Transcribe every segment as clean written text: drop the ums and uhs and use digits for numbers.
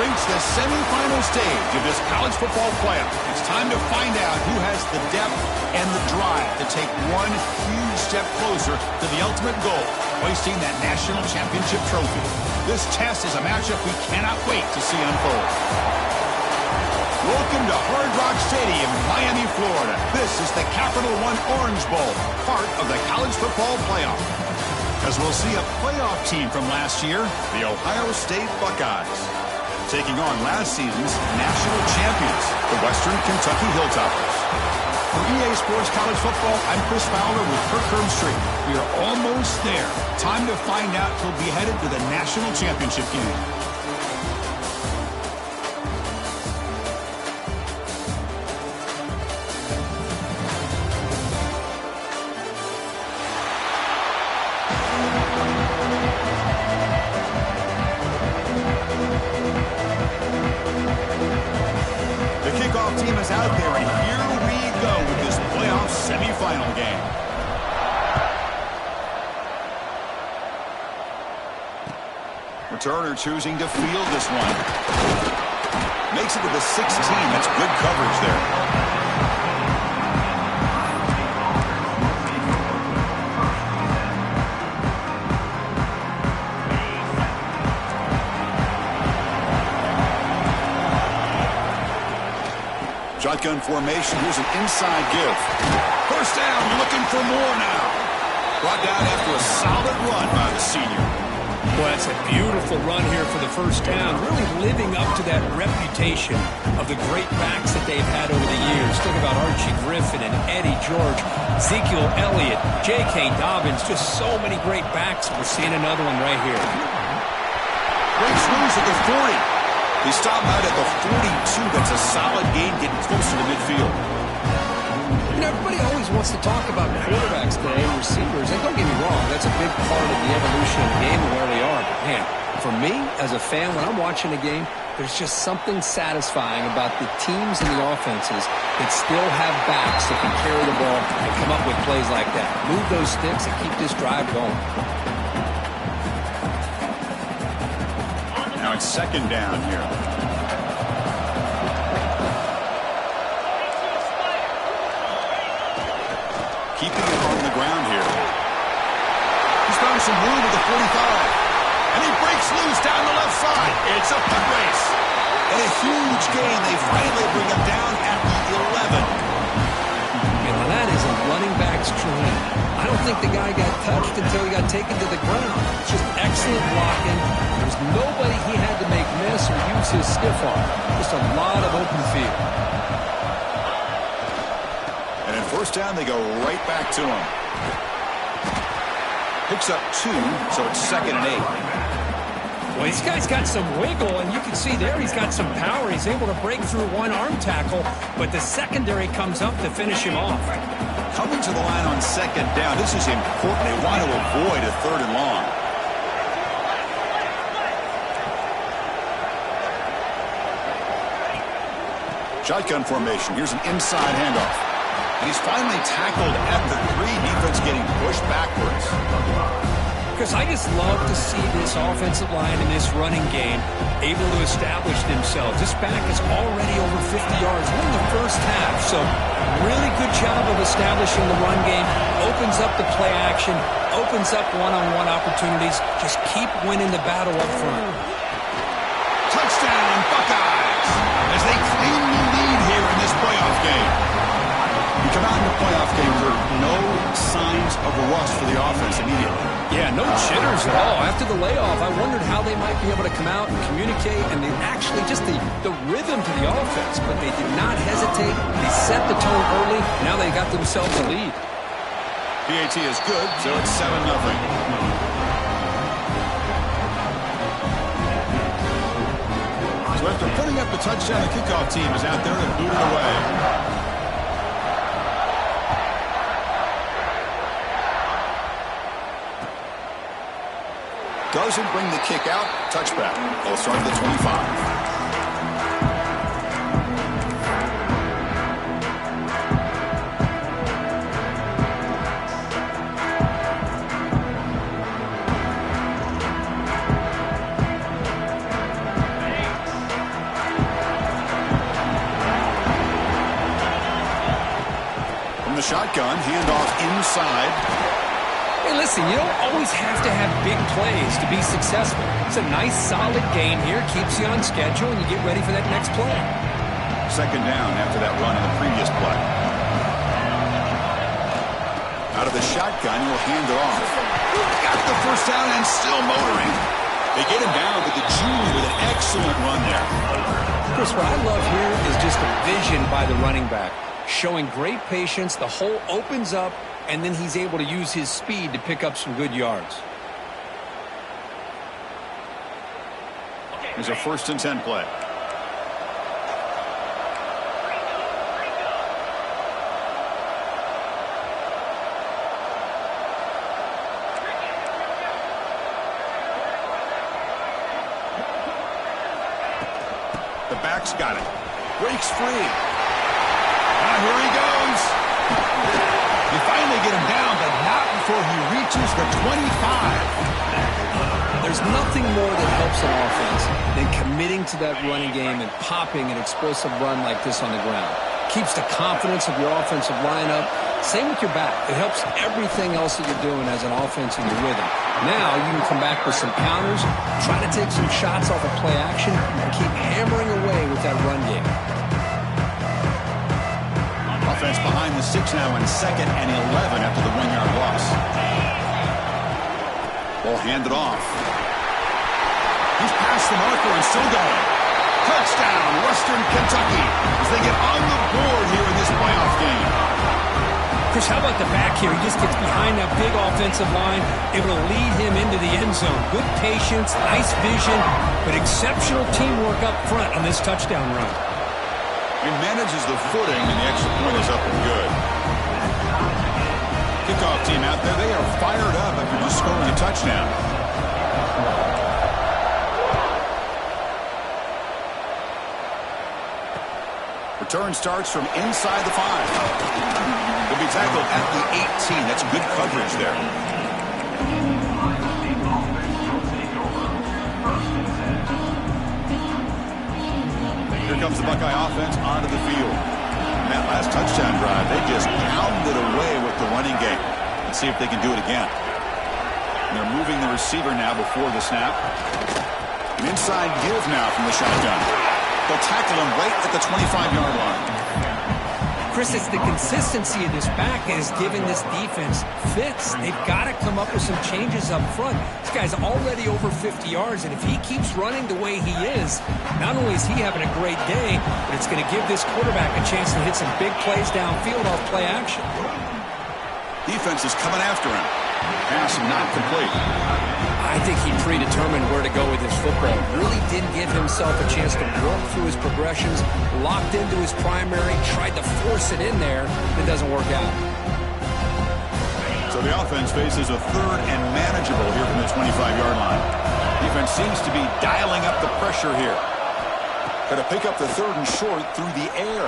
Reached the semifinal stage of this college football playoff. It's time to find out who has the depth and the drive to take one huge step closer to the ultimate goal, hoisting that national championship trophy. This test is a matchup we cannot wait to see unfold. Welcome to Hard Rock Stadium in Miami, Florida. This is the Capital One Orange Bowl, part of the college football playoff. As we'll see a playoff team from last year, the Ohio State Buckeyes, taking on last season's national champions, the Western Kentucky Hilltoppers. For EA Sports College Football, I'm Chris Fowler with Kirk Herbstreit. We are almost there. Time to find out who'll be headed to the national championship game. Team is out there, and here we go with this playoff semifinal game. Returner choosing to field this one. Makes it to the 16. That's good coverage there. Shotgun formation. Here's an inside give. First down. You're looking for more now. Brought down after a solid run by the senior. Well, it's a beautiful run here for the first down. Really living up to that reputation of the great backs that they've had over the years. Think about Archie Griffin and Eddie George, Ezekiel Elliott, J.K. Dobbins. Just so many great backs. We're seeing another one right here. Breaks loose at the 40. He stopped out at the 42. That's a solid gain, getting closer to midfield. You know, everybody always wants to talk about quarterbacks today and receivers. And don't get me wrong, that's a big part of the evolution of the game and where they are. But, man, for me, as a fan, when I'm watching a game, there's just something satisfying about the teams and the offenses that still have backs that can carry the ball and come up with plays like that. Move those sticks and keep this drive going. Now it's second down here. Keeping it on the ground here. He's found some room at the 45. And he breaks loose down the left side. It's a foot race. And a huge gain. They finally bring him down at the 11. And that is a running back's dream. I don't think the guy got touched until he got taken to the ground. It's just excellent blocking. There's nobody he had to make miss or use his stiff arm. Just a lot of open field. And in first down, they go right back to him. Picks up 2, so it's 2nd and 8. Well, this guy's got some wiggle, and you can see there he's got some power. He's able to break through one arm tackle, but the secondary comes up to finish him off. Coming to the line on 2nd down, this is important. They want to avoid a 3rd and long. Shotgun formation. Here's an inside handoff. And he's finally tackled at the 3. Defense getting pushed backwards. Because I just love to see this offensive line in this running game able to establish themselves. This back is already over 50 yards in the first half. So really good job of establishing the run game. Opens up the play action. Opens up one-on-one opportunities. Just keep winning the battle up front. Touchdown, Buckeyes, as they claim the lead here in this playoff game. You come out in the playoff game with no signs of rust for the offense immediately. Yeah, no jitters at all. After the layoff, I wondered how they might be able to come out and communicate, and they actually just the rhythm to the offense, but they did not hesitate. They set the tone early. Now they got themselves a lead. PAT is good, so it's 7-0. So after putting up the touchdown, the kickoff team is out there to boot it away. Doesn't bring the kick out. Touchback. They'll start at the 25. From the shotgun, handoff inside. Hey, listen, you don't always have to have big plays to be successful. It's a nice, solid game here. Keeps you on schedule, and you get ready for that next play. Second down after that run in the previous play. Out of the shotgun, he'll hand it off. Got the first down and still motoring. They get him down, but the junior with an excellent run there. Chris, what I love here is just the vision by the running back. Showing great patience, the hole opens up, and then he's able to use his speed to pick up some good yards. Here's a 1st and 10 play. The back's got it. Breaks free. Here he goes. You finally get him down, but not before he reaches the 25. There's nothing more that helps an offense than committing to that running game and popping an explosive run like this on the ground. Keeps the confidence of your offensive lineup. Same with your back. It helps everything else that you're doing as an offense in your rhythm. Now you can come back with some counters, try to take some shots off of play action, and keep hammering away with that run game. Offense behind the 6 now in 2nd and 11 after the 1-yard loss. Ball handed off. He's past the marker and still going. Touchdown, Western Kentucky, as they get on the board here in this playoff game. Chris, how about the back here? He just gets behind that big offensive line, able to lead him into the end zone. Good patience, nice vision, but exceptional teamwork up front on this touchdown run. He manages the footing, and the extra point is up and good. Kickoff team out there, they are fired up after just scoring a touchdown. Return starts from inside the 5. He'll be tackled at the 18. That's good coverage there. Here comes the Buckeye offense onto the field. And that last touchdown drive, they just pounded away with the running game. Let's see if they can do it again. And they're moving the receiver now before the snap. An inside give now from the shotgun. They'll tackle him right at the 25-yard line. Chris, it's the consistency of this back that is giving this defense fits. They've got to come up with some changes up front. This guy's already over 50 yards, and if he keeps running the way he is, not only is he having a great day, but it's going to give this quarterback a chance to hit some big plays downfield off play action. Defense is coming after him. Pass not complete. I think he predetermined where to go with his football. Really didn't give himself a chance to work through his progressions, locked into his primary, tried to force it in there. It doesn't work out. So the offense faces a 3rd and manageable here from the 25-yard line. Defense seems to be dialing up the pressure here. Got to pick up the 3rd and short through the air.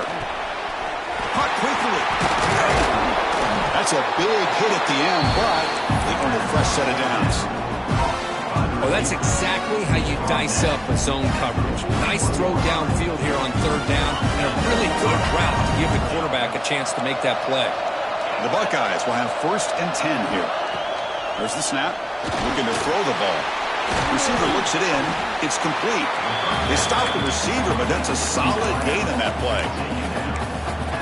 Caught quickly. That's a big hit at the end, but they earn a fresh set of downs. Well, that's exactly how you dice up a zone coverage. Nice throw downfield here on third down, and a really good route to give the quarterback a chance to make that play. The Buckeyes will have 1st and 10 here. There's the snap. Looking to throw the ball. Receiver looks it in. It's complete. They stop the receiver, but that's a solid gain on that play.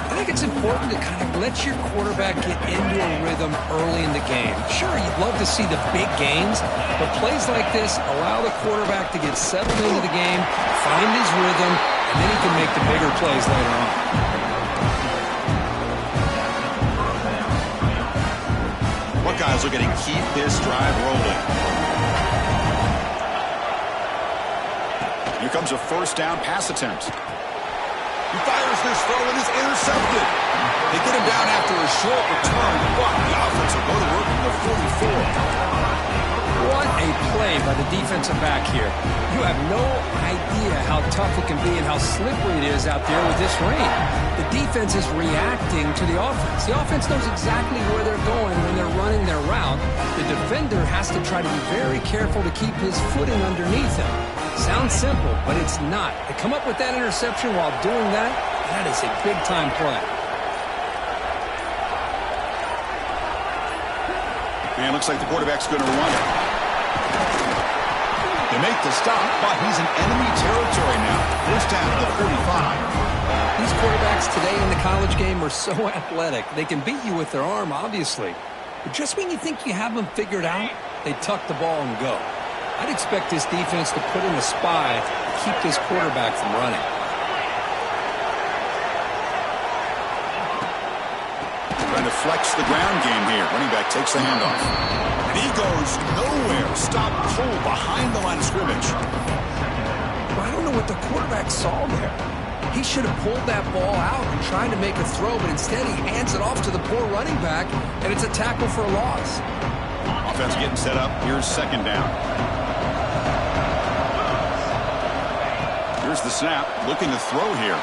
I think it's important to kind of let your quarterback get into a rhythm early in the game. Sure, you'd love to see the big gains, but plays like this allow the quarterback to get settled into the game, find his rhythm, and then he can make the bigger plays later on. Buckeyes are going to keep this drive rolling. Here comes a 1st down pass attempt. He fires this throw and is intercepted. They get him down after a short return, but the offense will go to work from the 44. What a play by the defensive back here. You have no idea how tough it can be and how slippery it is out there with this rain. The defense is reacting to the offense. The offense knows exactly where they're going when they're running their route. The defender has to try to be very careful to keep his footing underneath him. Sounds simple, but it's not. To come up with that interception while doing that, that is a big-time play. And it looks like the quarterback's going to run it. They make the stop, but he's in enemy territory now. 1st down to the 45. These quarterbacks today in the college game are so athletic. They can beat you with their arm, obviously. But just when you think you have them figured out, they tuck the ball and go. I'd expect this defense to put in a spy to keep this quarterback from running. Trying to flex the ground game here. Running back takes the handoff. And he goes nowhere. Stop cold behind the line of scrimmage. Well, I don't know what the quarterback saw there. He should have pulled that ball out and tried to make a throw, but instead he hands it off to the poor running back, and it's a tackle for a loss. Offense getting set up. Here's 2nd down. Here's the snap. Looking to throw here.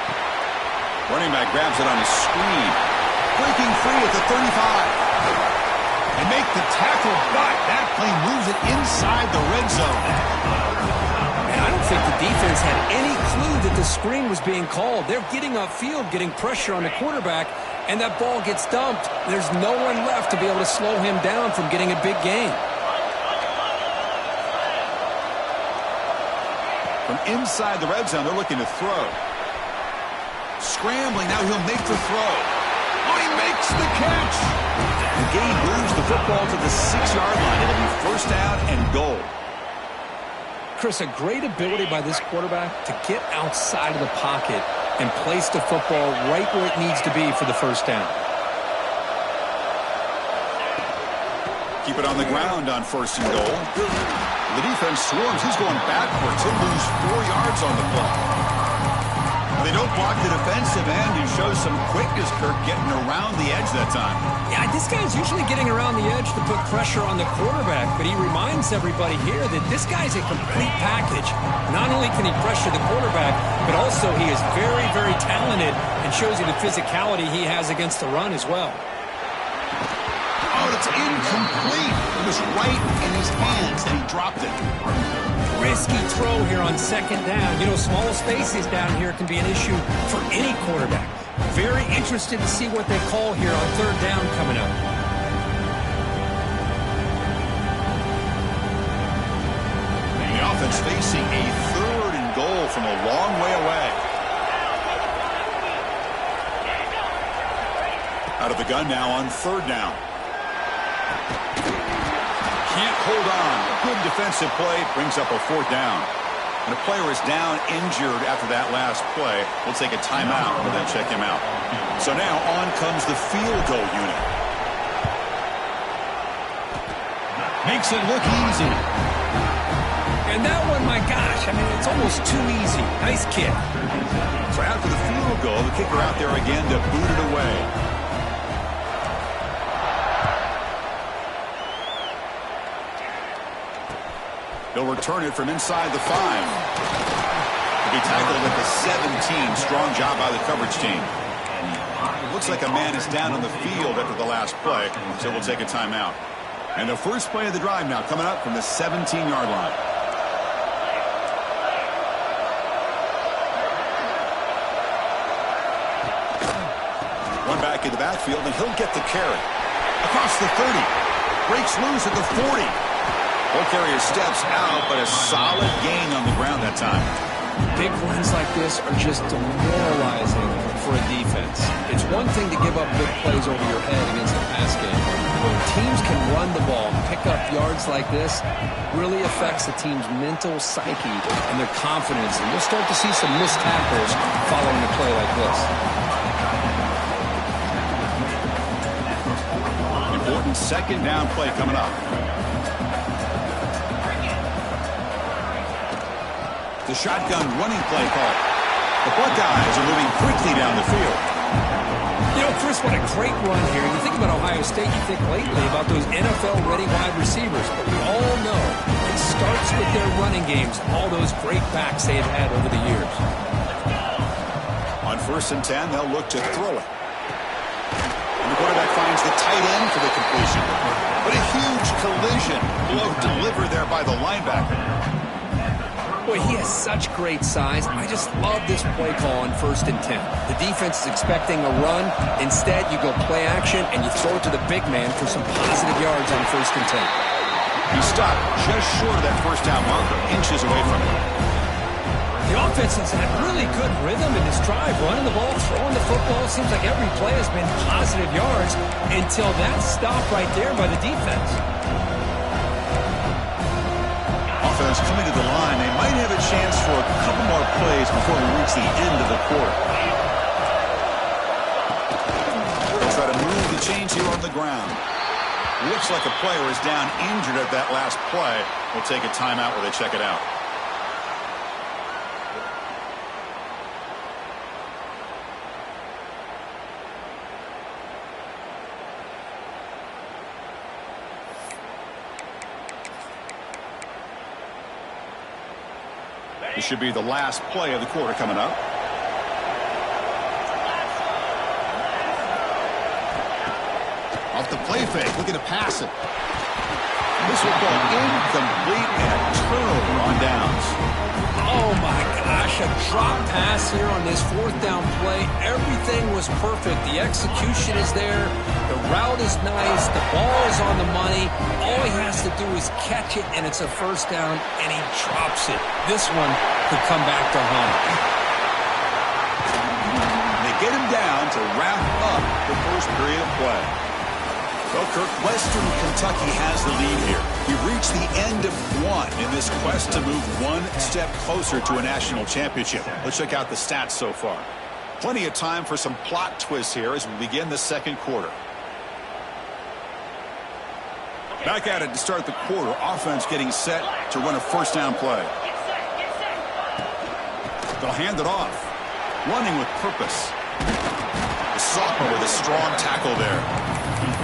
Running back grabs it on a screen. Breaking free at the 35. They make the tackle, but that play moves it inside the red zone. And I don't think the defense had any clue that the screen was being called. They're getting upfield, getting pressure on the quarterback, and that ball gets dumped. There's no one left to be able to slow him down from getting a big gain. From inside the red zone, they're looking to throw. Scrambling, now he'll make the throw. Oh, he makes the catch. The gain moves the football to the 6-yard line. It'll be 1st down and goal. Chris, a great ability by this quarterback to get outside of the pocket and place the football right where it needs to be for the 1st down. Keep it on the ground on 1st and goal. The defense swarms. He's going backwards. He'll lose 4 yards on the play. They don't block the defensive end. He shows some quickness, Kirk, getting around the edge that time. Yeah, this guy's usually getting around the edge to put pressure on the quarterback, but he reminds everybody here that this guy's a complete package. Not only can he pressure the quarterback, but also he is very, very talented and shows you the physicality he has against the run as well. Oh, it's incomplete. It was right in his hands, and he dropped it. Risky throw here on 2nd down. You know, small spaces down here can be an issue for any quarterback. Very interested to see what they call here on 3rd down coming up. And the offense facing a 3rd and goal from a long way away. Out of the gun now on 3rd down. Can't hold on. Good defensive play. Brings up a 4th down. And a player is down injured after that last play. We'll take a timeout and then check him out. So now on comes the field goal unit. Makes it look easy. And that one, my gosh, I mean, it's almost too easy. Nice kick. So after the field goal, the kicker out there again to boot it away. He'll return it from inside the 5. He'll be tackled at the 17. Strong job by the coverage team. It looks like a man is down on the field after the last play, so we'll take a timeout. And the first play of the drive now coming up from the 17-yard line. back in the backfield, and he'll get the carry. Across the 30. Breaks loose at the 40. Ball carrier steps out, but a solid gain on the ground that time. Big runs like this are just demoralizing for a defense. It's one thing to give up big plays over your head against the pass game. But when teams can run the ball and pick up yards like this, really affects the team's mental psyche and their confidence. And you'll start to see some missed tackles following a play like this. Important second down play coming up. The shotgun running play call. The Buckeyes are moving quickly down the field. You know, Chris, what a great run here. You think about Ohio State, you think lately about those NFL-ready wide receivers. But we all know it starts with their running games, all those great backs they've had over the years. On 1st and 10, they'll look to throw it. And the quarterback finds the tight end for the completion. But a huge collision blow delivered there by the linebacker. Boy, he has such great size. I just love this play call on 1st and 10. The defense is expecting a run. Instead, you go play action, and you throw it to the big man for some positive yards on 1st and 10. He stopped just short of that first down marker, inches away from it. The offense has had really good rhythm in this drive, running the ball, throwing the football. It seems like every play has been positive yards until that stop right there by the defense. Offense coming to the line. They might have a chance for a couple more plays before we reach the end of the quarter. They'll try to move the chains here on the ground. Looks like a player is down injured at that last play. We'll take a timeout where they check it out. This should be the last play of the quarter coming up. Off the play fake, looking to pass it. This will go incomplete and a turnover on downs. Oh my gosh, a drop pass here on this 4th down play. Everything was perfect. The execution is there. The route is nice. The ball is on the money. All he has to do is catch it, and it's a 1st down, and he drops it. This one could come back to haunt him. They get him down to wrap up the first period of play. Well, Kirk, Western Kentucky has the lead here. We've reached the end of one in this quest to move one step closer to a national championship. Let's check out the stats so far. Plenty of time for some plot twists here as we begin the second quarter. Back at it to start the quarter. Offense getting set to run a 1st down play. They'll hand it off. Running with purpose. The sophomore with a strong tackle there.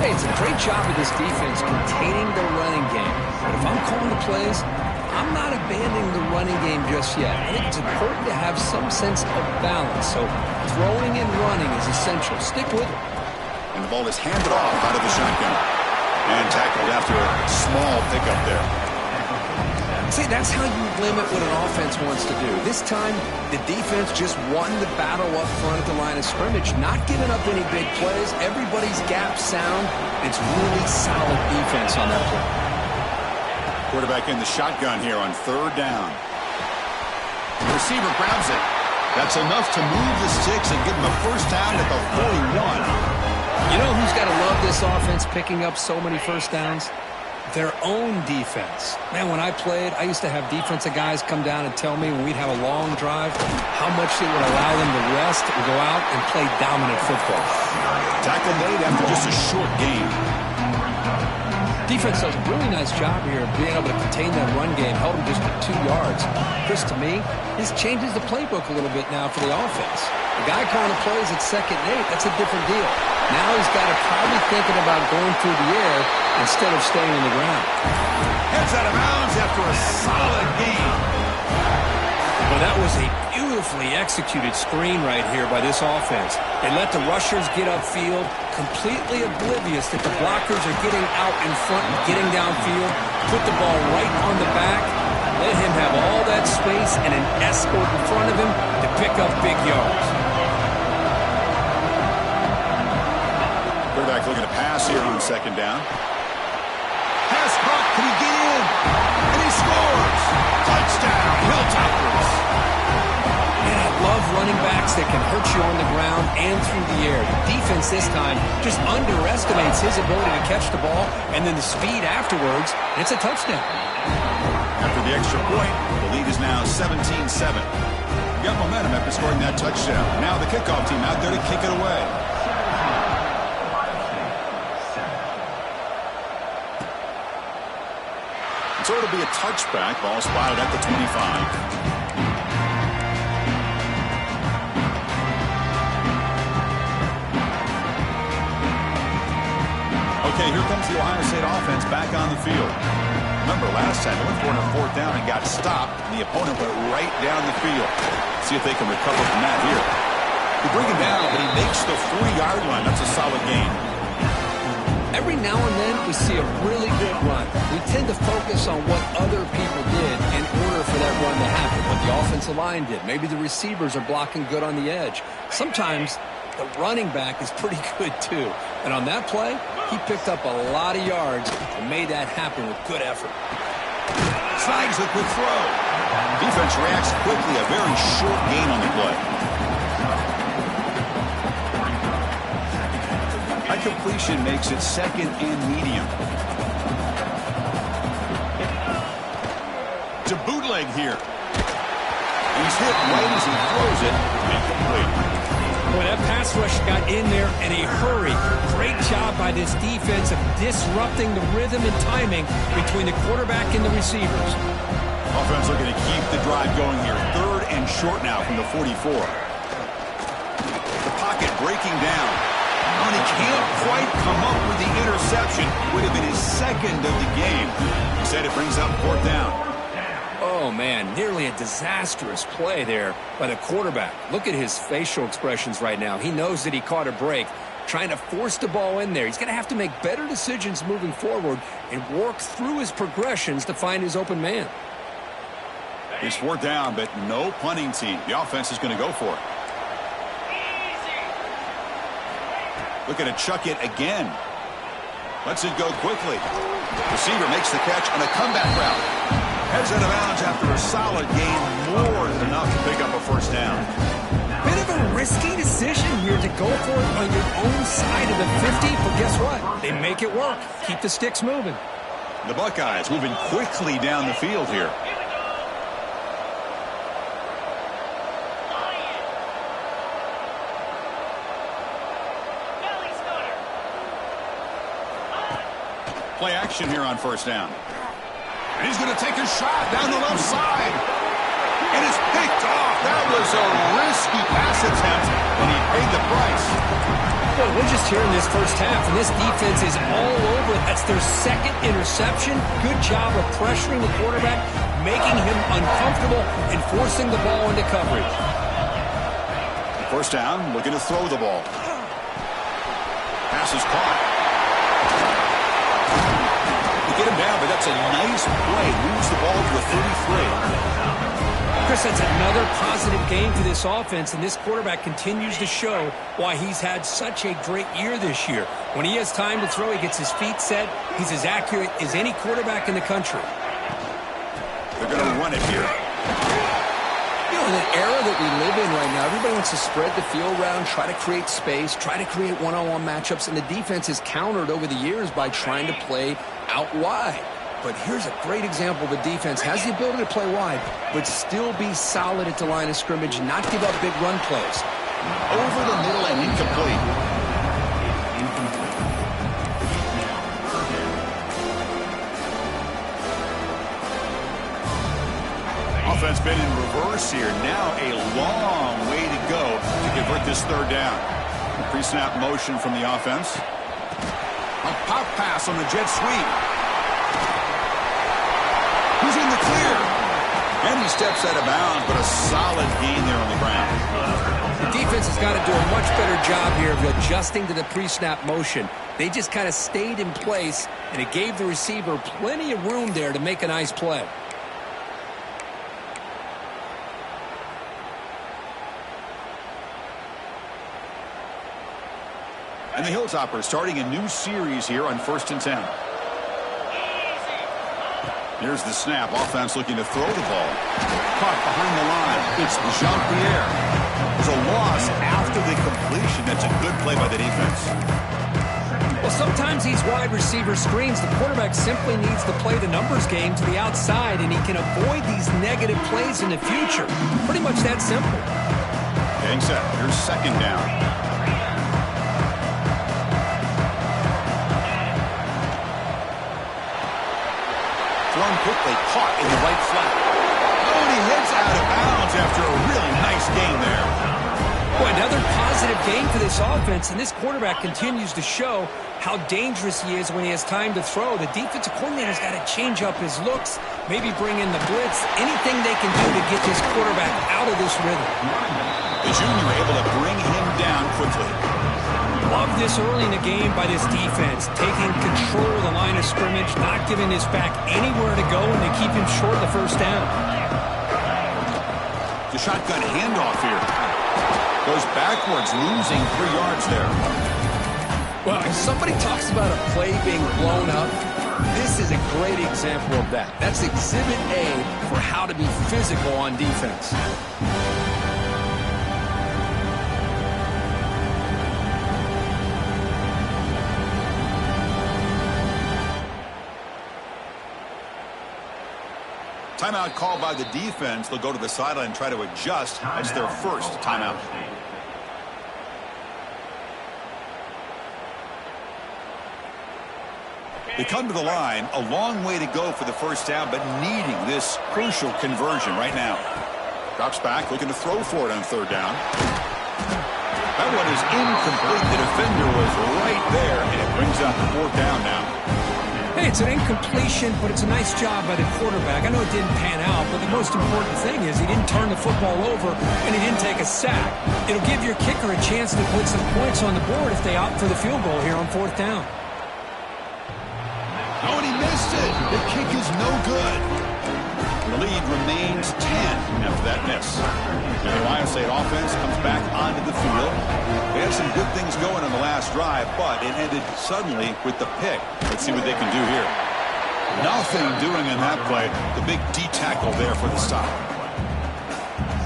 Hey, it's a great job of this defense containing the running game. But if I'm calling the plays, I'm not abandoning the running game just yet. I think it's important to have some sense of balance. So throwing and running is essential. Stick with it. And the ball is handed off out of the shotgun. And tackled after a small pickup there. See, that's how you limit what an offense wants to do. This time, the defense just won the battle up front at the line of scrimmage, not giving up any big plays. Everybody's gap sound. It's really solid defense on that play. Quarterback in the shotgun here on 3rd down. The receiver grabs it. That's enough to move the sticks and give him a 1st down at the 41. You know who's got to love this offense picking up so many 1st downs? Their own defense. Man, when I played, I used to have defensive guys come down and tell me when we'd have a long drive how much it would allow them to rest and go out and play dominant football. Tackle made after just a short gain. Defense does a really nice job here of being able to contain that run game, held them just for 2 yards. Chris, to me, this changes the playbook a little bit now for the offense. The guy calling the plays at 2nd and 8, that's a different deal. Now he's got to probably thinking about going through the air instead of staying on the ground. Heads out of bounds after a solid gain. Well, that was a beautifully executed screen right here by this offense. They let the rushers get upfield, completely oblivious that the blockers are getting out in front and getting downfield, put the ball right on the back, let him have all that space and an escort in front of him to pick up big yards. Quarterback looking to pass here on second down. Pass caught. Can he get in? And he scores. Touchdown, Hilltoppers. And I love running backs that can hurt you on the ground and through the air. The defense this time just underestimates his ability to catch the ball, and then the speed afterwards, and it's a touchdown. After the extra point, the lead is now 17-7. Got momentum after scoring that touchdown. Now the kickoff team out there to kick it away. So it'll be a touchback. Ball spotted at the 25. Okay, here comes the Ohio State offense back on the field. Remember, last time they went for it on fourth down and got stopped, and the opponent went right down the field. See if they can recover from that here. They bring him down, but he makes the 40-yard line. That's a solid gain. Every now and then we see a really good run. We tend to focus on what other people did in order for that run to happen. What the offensive line did. Maybe the receivers are blocking good on the edge. Sometimes the running back is pretty good too. And on that play, he picked up a lot of yards and made that happen with good effort. Snags a quick throw. Defense reacts quickly. A very short gain on the play. That completion makes it second and medium. To bootleg here. He's hit right as he throws it. Incomplete. Boy, that pass rush got in there in a hurry. Great job by this defense of disrupting the rhythm and timing between the quarterback and the receivers. Offense looking to keep the drive going here. Third and short now from the 44. The pocket breaking down. And he can't quite come up with the interception. Would have been his second of the game. Instead, it brings up fourth down. Oh, man, nearly a disastrous play there by the quarterback. Look at his facial expressions right now. He knows that he caught a break, trying to force the ball in there. He's going to have to make better decisions moving forward and work through his progressions to find his open man. It's fourth down, but no punting team. The offense is going to go for it. Looking to chuck it again. Lets it go quickly. Receiver makes the catch on a comeback route. Heads out of bounds after a solid gain, more than enough to pick up a first down. Bit of a risky decision here to go for it on your own side of the 50, but guess what? They make it work. Keep the sticks moving. The Buckeyes moving quickly down the field here. Play action here on first down. And he's going to take a shot down the left side. And it's picked off. That was a risky pass attempt, and he paid the price. Well, we're just here in this first half, and this defense is all over it. That's their second interception. Good job of pressuring the quarterback, making him uncomfortable, and forcing the ball into coverage. First down, looking to throw the ball. Pass is caught. Get him down, but that's a nice play. Moves the ball to the 33. Chris, that's another positive game for this offense, and this quarterback continues to show why he's had such a great year this year. When he has time to throw, he gets his feet set. He's as accurate as any quarterback in the country. They're going to run it here. You know, in the era that we live in right now, everybody wants to spread the field around, try to create space, try to create one-on-one matchups, and the defense is countered over the years by trying to play out wide. But here's a great example. The defense has the ability to play wide, but still be solid at the line of scrimmage, not give up big run plays. Over the middle and incomplete. Offense been in reverse here. Now a long way to go to convert this third down. Pre-snap motion from the offense. A pop pass on the jet sweep. He's in the clear. And he steps out of bounds, but a solid gain there on the ground. The defense has got to do a much better job here of adjusting to the pre-snap motion. They just kind of stayed in place, and it gave the receiver plenty of room there to make a nice play. And the Hilltoppers starting a new series here on 1st and 10. Here's the snap. Offense looking to throw the ball. Caught behind the line. It's Jean-Pierre. There's a loss after the completion. That's a good play by the defense. Well, sometimes these wide receiver screens, the quarterback simply needs to play the numbers game to the outside, and he can avoid these negative plays in the future. Pretty much that simple. Getting set. Here's 2nd down. Thrown quickly, caught in the right flat. Oh, and he hits out of bounds after a really nice gain there. Boy, another positive gain for this offense, and this quarterback continues to show how dangerous he is when he has time to throw. The defensive coordinator's got to change up his looks, maybe bring in the blitz, anything they can do to get this quarterback out of this rhythm. The junior able to bring him down quickly. Love this early in the game by this defense, taking control of the line of scrimmage, not giving this back anywhere to go, and they keep him short of the 1st down. The shotgun handoff here. Goes backwards, losing 3 yards there. Well, if somebody talks about a play being blown up, this is a great example of that. That's Exhibit A for how to be physical on defense. Timeout called by the defense. They'll go to the sideline and try to adjust. That's their 1st timeout. They come to the line, a long way to go for the 1st down, but needing this crucial conversion right now. Drops back, looking to throw for it on 3rd down. That one is incomplete. The defender was right there, and it brings up 4th down now. Hey, it's an incompletion, but it's a nice job by the quarterback. I know it didn't pan out, but the most important thing is he didn't turn the football over and he didn't take a sack. It'll give your kicker a chance to put some points on the board if they opt for the field goal here on 4th down. Oh, and he missed it. The kick is no good. The lead remains 10 after that miss. The Ohio State offense comes back onto the field. They had some good things going on the last drive, but it ended suddenly with the pick. Let's see what they can do here. Nothing doing in that play. The big D tackle there for the stop.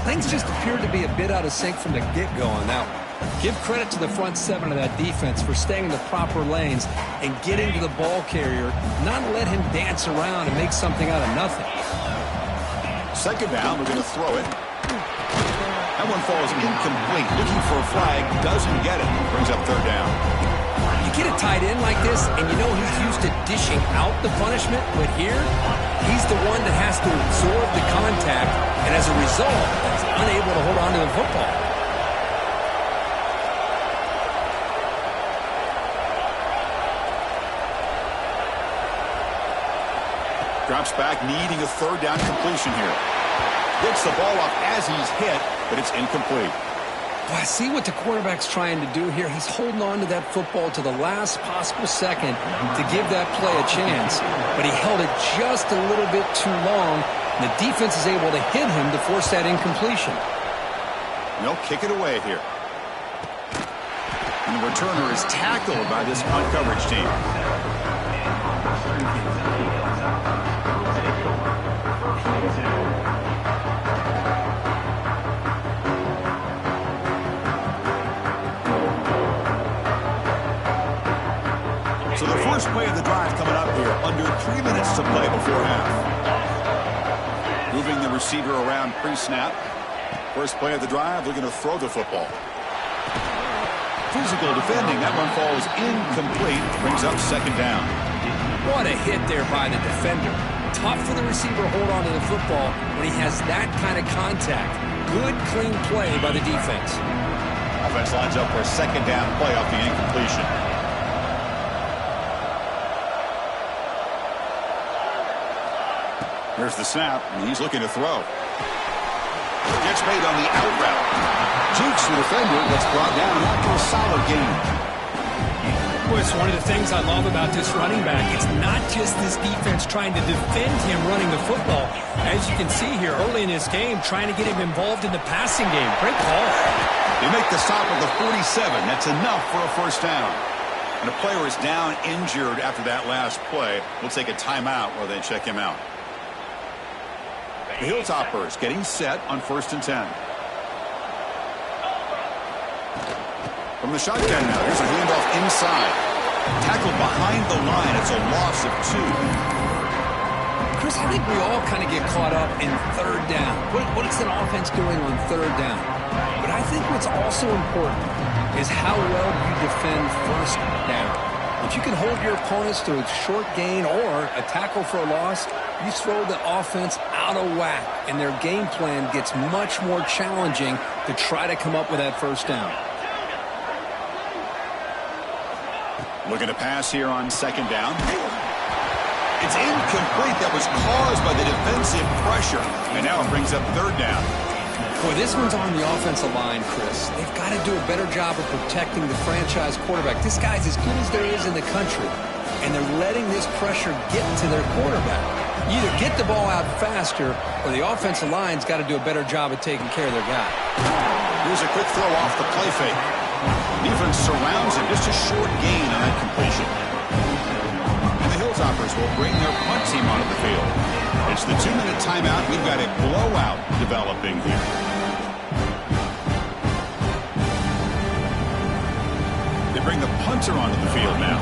Things just appeared to be a bit out of sync from the get-go on that one. Give credit to the front 7 of that defense for staying in the proper lanes and getting to the ball carrier, not let him dance around and make something out of nothing. 2nd down, we're going to throw it. That one falls incomplete. Looking for a flag, doesn't get it. Brings up 3rd down. You get a tight end like this, and you know he's used to dishing out the punishment, but here, he's the one that has to absorb the contact, and as a result, he's unable to hold on to the football. Drops back, needing a 3rd down completion here. Gets the ball off as he's hit, but it's incomplete. Well, I see what the quarterback's trying to do here. He's holding on to that football to the last possible second to give that play a chance, but he held it just a little bit too long, and the defense is able to hit him to force that incompletion. They'll kick it away here. And the returner is tackled by this punt coverage team. So the first play of the drive coming up here, under 3 minutes to play before half. Moving the receiver around pre-snap. First play of the drive, looking to throw the football. Physical defending, that one falls incomplete, brings up 2nd down. What a hit there by the defender. Tough for the receiver to hold on to the football when he has that kind of contact. Good, clean play by the defense. Offense lines up for a 2nd down play off the incompletion. Here's the snap, and he's looking to throw. Gets made on the out route. Jukes the defender, gets brought down after a solid gain. Well, it's one of the things I love about this running back. It's not just this defense trying to defend him running the football. As you can see here early in this game, trying to get him involved in the passing game. Great call. They make the stop at the 47. That's enough for a first down. And a player is down injured after that last play. We'll take a timeout while they check him out. The Hilltoppers getting set on 1st and 10. From the shotgun now, here's a handoff inside. Tackled behind the line. It's a loss of 2. Chris, I think we all kind of get caught up in 3rd down. What is an offense doing on 3rd down? But I think what's also important is how well you defend 1st down. If you can hold your opponents to a short gain or a tackle for a loss, you throw the offense out of whack, and their game plan gets much more challenging to try to come up with that 1st down. Looking to pass here on 2nd down. It's incomplete. That was caused by the defensive pressure. And now it brings up 3rd down. Boy, this one's on the offensive line, Chris. They've got to do a better job of protecting the franchise quarterback. This guy's as good as there is in the country, and they're letting this pressure get to their quarterback. You either get the ball out faster, or the offensive line's got to do a better job of taking care of their guy. Here's a quick throw off the play fake. Defense surrounds him. Just a short gain on that completion. And the Hilltoppers will bring their punt team onto the field. It's the 2-minute timeout. We've got a blowout developing here. They bring the punter onto the field now.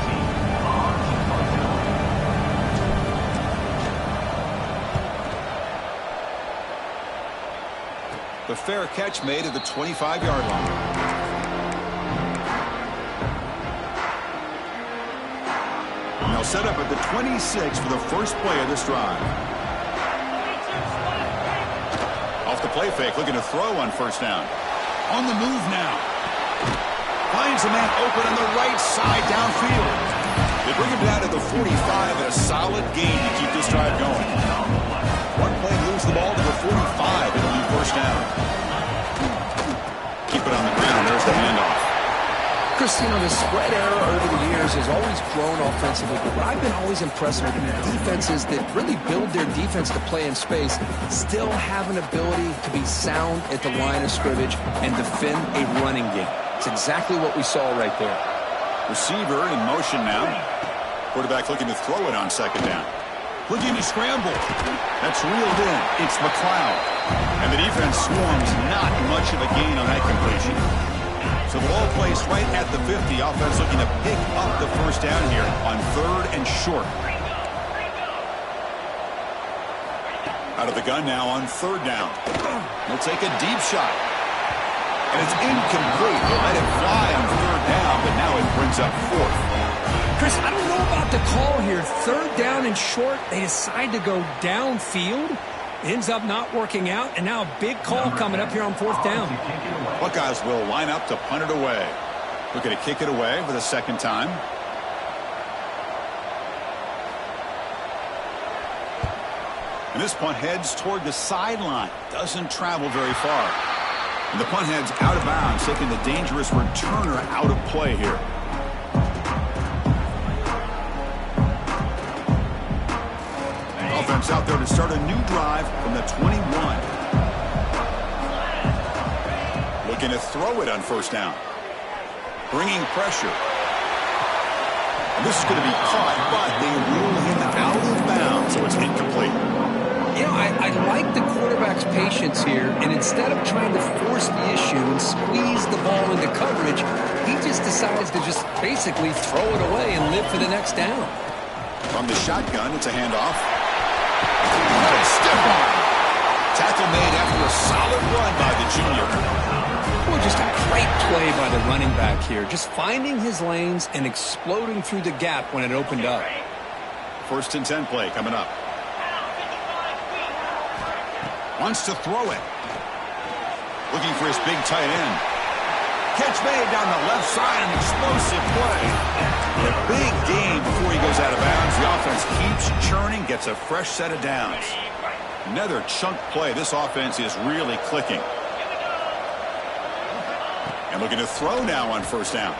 The fair catch made at the 25-yard line. Now set up at the 26 for the first play of this drive. Off the play fake, looking to throw on 1st down. On the move now. Finds a man open on the right side downfield. They bring him down to the 45 at a solid gain to keep this drive going. One play moves the ball to the 45. It'll be 1st down. Keep it on the ground. There's the handoff. Chris, you know, the spread error over the years has always grown offensively, but what I've been always impressed with defenses that really build their defense to play in space still have an ability to be sound at the line of scrimmage and defend a running game. It's exactly what we saw right there. Receiver in motion now. Quarterback looking to throw it on 2nd down. Looking to scramble. That's reeled in. It's McLeod. And the defense swarms not much of a gain on that completion. So the ball placed right at the 50. Offense looking to pick up the 1st down here on 3rd and short. Out of the gun now on 3rd down. They'll take a deep shot. And it's incomplete. They'll let it fly on 3rd down, but now it brings up 4th. Chris, I don't know about the call here. 3rd down and short. They decide to go downfield. Ends up not working out, and now a big call coming up here on 4th down. Buckeyes will line up to punt it away. Looking to kick it away for the 2nd time. And this punt heads toward the sideline. Doesn't travel very far. And the punt heads out of bounds, taking the dangerous returner out of play here. Offense out there to start a new drive from the 21. Looking to throw it on 1st down. Bringing pressure. And this is going to be caught, but they rule him out of bounds, so it's incomplete. You know, I like the quarterback's patience here, and instead of trying to force the issue and squeeze the ball into coverage, he just decides to just basically throw it away and live for the next down. From the shotgun, it's a handoff. Step on. Tackle made after a solid run by the junior. Well, just a great play by the running back here. Just finding his lanes and exploding through the gap when it opened up. 1st and 10 play coming up. Wants to throw it. Looking for his big tight end. Catch made down the left side, an explosive play. A big gain before he goes out of bounds. The offense keeps churning, gets a fresh set of downs. Another chunk play. This offense is really clicking. And looking to throw now on 1st down.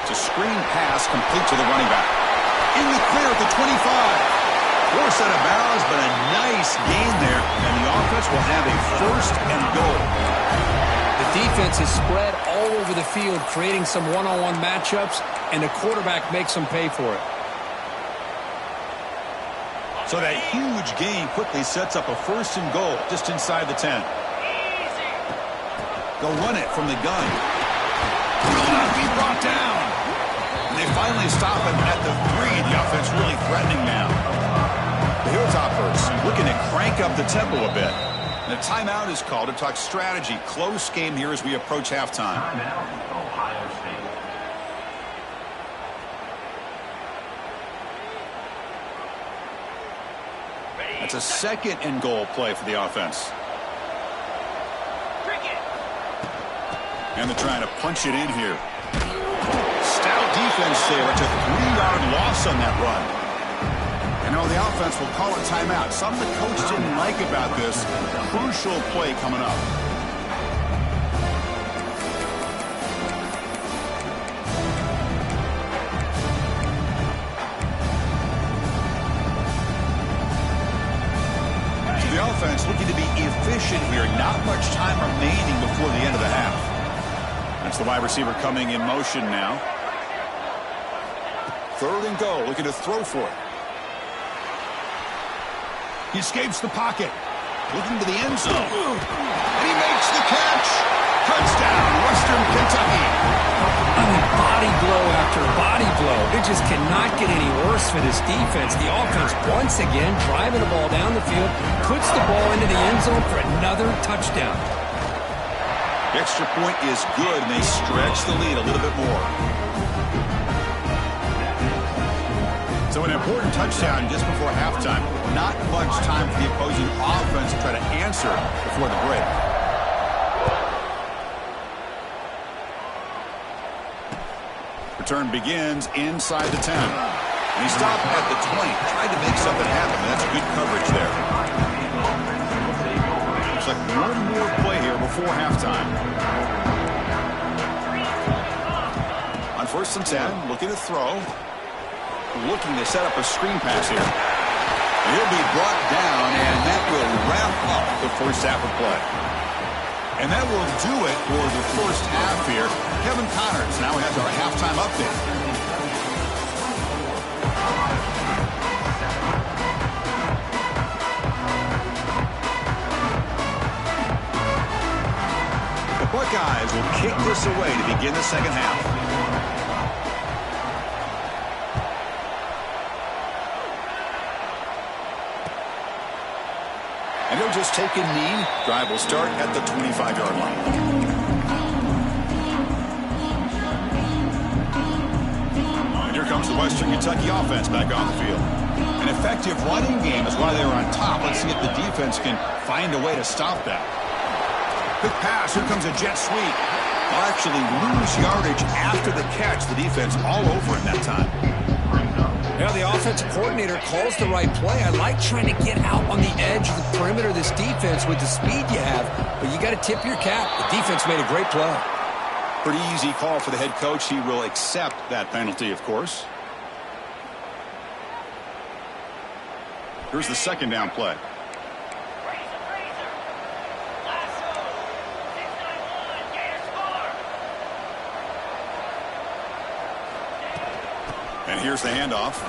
It's a screen pass complete to the running back. In the clear at the 25. Forced out of bounds, but a nice gain there, and the offense will have a first and goal. The defense is spread all over the field, creating some one-on-one matchups, and the quarterback makes them pay for it. So that huge gain quickly sets up a first and goal just inside the 10. They'll run it from the gun. Will not be brought down. And they finally stop him at the 3. The offense really threatening now. The Hilltoppers looking to crank up the tempo a bit. And a timeout is called to talk strategy. Close game here as we approach halftime. Ohio State. That's a second and goal play for the offense. And they're trying to punch it in here. Stout defense there. It's a 3-yard loss on that run. And now the offense will call a timeout. Something the coach didn't like about this. Crucial play coming up. So the offense looking to be efficient here. Not much time remaining before the end of the half. That's the wide receiver coming in motion now. Third and goal. Looking to throw for it. He escapes the pocket. Looking to the end zone. And he makes the catch. Touchdown, Western Kentucky. I mean, body blow after body blow. It just cannot get any worse for this defense. The offense, once again, driving the ball down the field, puts the ball into the end zone for another touchdown. The extra point is good, and they stretch the lead a little bit more. So an important touchdown just before halftime. Not much time for the opposing offense to try to answer before the break. Return begins inside the 10. And he stopped at the 20. Tried to make something happen. That's good coverage there. Looks like one more play here before halftime. On 1st and 10, looking to throw. Looking to set up a screen pass here. He'll be brought down, and that will wrap up the first half of play. And that will do it for the first half here. Kevin Connors now has our halftime update. The Buckeyes will kick this away to begin the second half. And he'll just take a knee. Drive will start at the 25-yard line. And here comes the Western Kentucky offense back on the field. An effective running game is why they were on top. Let's see if the defense can find a way to stop that. Quick pass. Here comes a jet sweep. They'll actually lose yardage after the catch. The defense all over him that time. Now the offensive coordinator calls the right play. I like trying to get out on the edge of the perimeter of this defense with the speed you have, but you got to tip your cap. The defense made a great play. Pretty easy call for the head coach. He will accept that penalty, of course. Here's the second down play. And here's the handoff.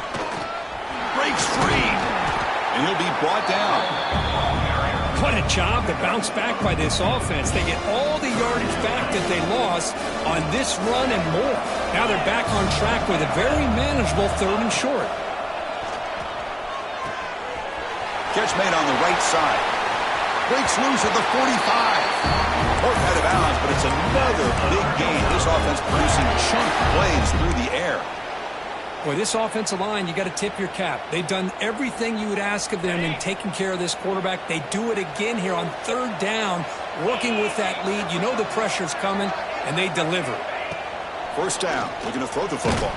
Breaks free. And he'll be brought down. What a job to bounce back by this offense. They get all the yardage back that they lost on this run and more. Now they're back on track with a very manageable 3rd and short. Catch made on the right side. Breaks loose at the 45. Fourth out of bounds, but it's another big gain. This offense producing chunk plays through the air. Boy, this offensive line, you got to tip your cap. They've done everything you would ask of them in taking care of this quarterback. They do it again here on 3rd down, working with that lead. You know the pressure's coming, and they deliver. First down, looking to throw the football.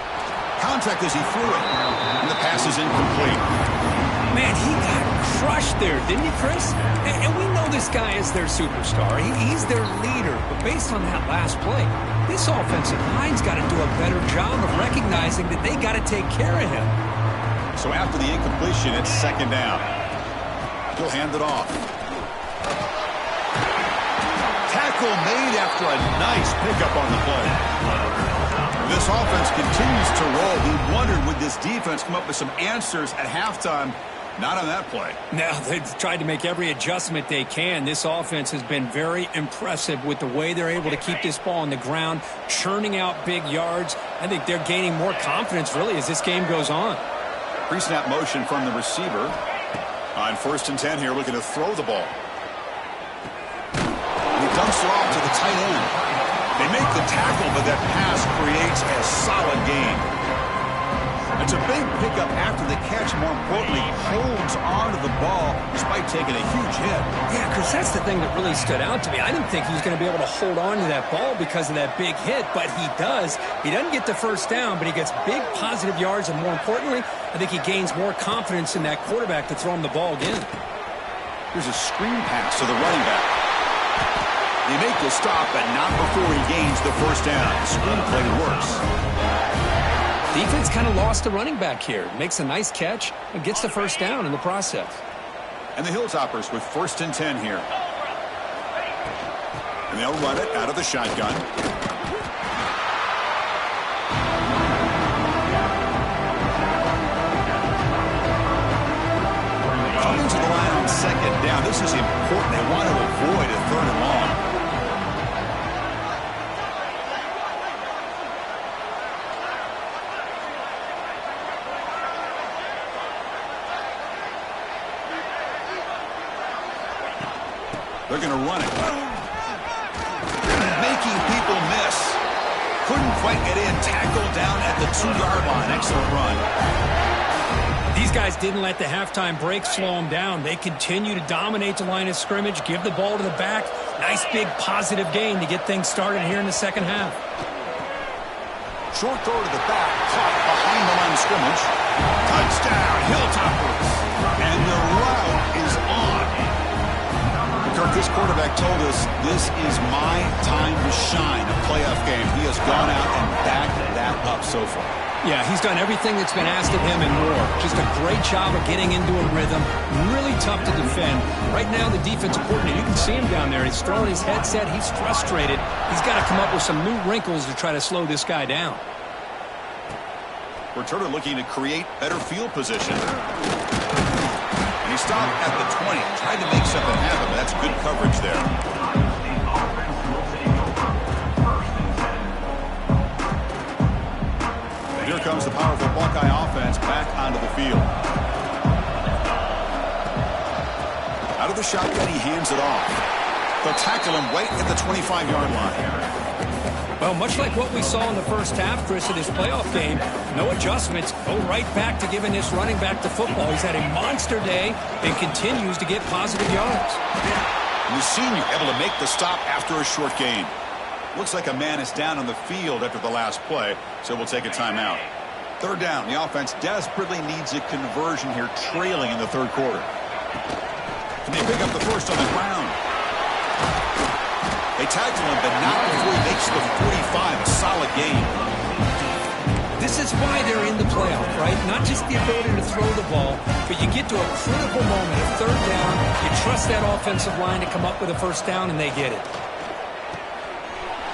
Contact as he threw it, and the pass is incomplete. Man, he got crushed there, didn't he, Chris? And we know this guy is their superstar. He's their leader. But based on that last play, this offensive line's got to do a better job of recognizing that they got to take care of him. So after the incompletion, it's second down. He'll hand it off. Tackle made after a nice pickup on the play. This offense continues to roll. We wondered, would this defense come up with some answers at halftime? Not on that play. Now, they've tried to make every adjustment they can. This offense has been very impressive with the way they're able to keep this ball on the ground, churning out big yards. I think they're gaining more confidence, really, as this game goes on. Pre-snap motion from the receiver. On 1st and 10 here, looking to throw the ball. And he dumps it off to the tight end. They make the tackle, but that pass creates a solid gain. It's a big pickup after the catch. More importantly, holds on to the ball despite taking a huge hit. Yeah, Chris, that's the thing that really stood out to me. I didn't think he was going to be able to hold on to that ball because of that big hit, but he does. He doesn't get the first down, but he gets big positive yards, and more importantly, I think he gains more confidence in that quarterback to throw him the ball again. Here's a screen pass to the running back. They make the stop, but not before he gains the first down. Screen play works. Defense kind of lost the running back here. Makes a nice catch and gets the first down in the process. And the Hilltoppers with 1st and 10 here. And they'll run it out of the shotgun. Coming to the line on 2nd down. This is important. They want to avoid a 3rd and long. They're going to run it. Making people miss. Couldn't quite get in. Tackled down at the 2-yard line. Excellent run. These guys didn't let the halftime break slow them down. They continue to dominate the line of scrimmage, give the ball to the back. Nice big positive gain to get things started here in the second half. Short throw to the back. Caught behind the line of scrimmage. Touchdown, Hilltoppers. And the route is on. Kirk, this quarterback told us this is my time to shine, a playoff game. He has gone out and backed that up so far. Yeah, he's done everything that's been asked of him and more. Just a great job of getting into a rhythm. Really tough to defend. Right now, the defensive coordinator, you can see him down there. He's throwing his headset. He's frustrated. He's got to come up with some new wrinkles to try to slow this guy down. Returner looking to create better field position. And he stopped at the 20. Tried to make something happen, but that's good coverage there. Here comes the powerful Buckeye offense back onto the field. Out of the shotgun, he hands it off. They'll tackle him right at the 25-yard line. Well, much like what we saw in the first half, Chris, of this playoff game, no adjustments. Go right back to giving this running back to football. He's had a monster day and continues to get positive yards. The senior able to make the stop after a short gain. Looks like a man is down on the field after the last play, so we'll take a timeout. 3rd down. The offense desperately needs a conversion here, trailing in the 3rd quarter. Can they pick up the first on the ground? They tackle him, but not before he makes the 45. A solid gain. This is why they're in the playoff, right? Not just the ability to throw the ball, but you get to a critical moment, a 3rd down. You trust that offensive line to come up with a first down, and they get it.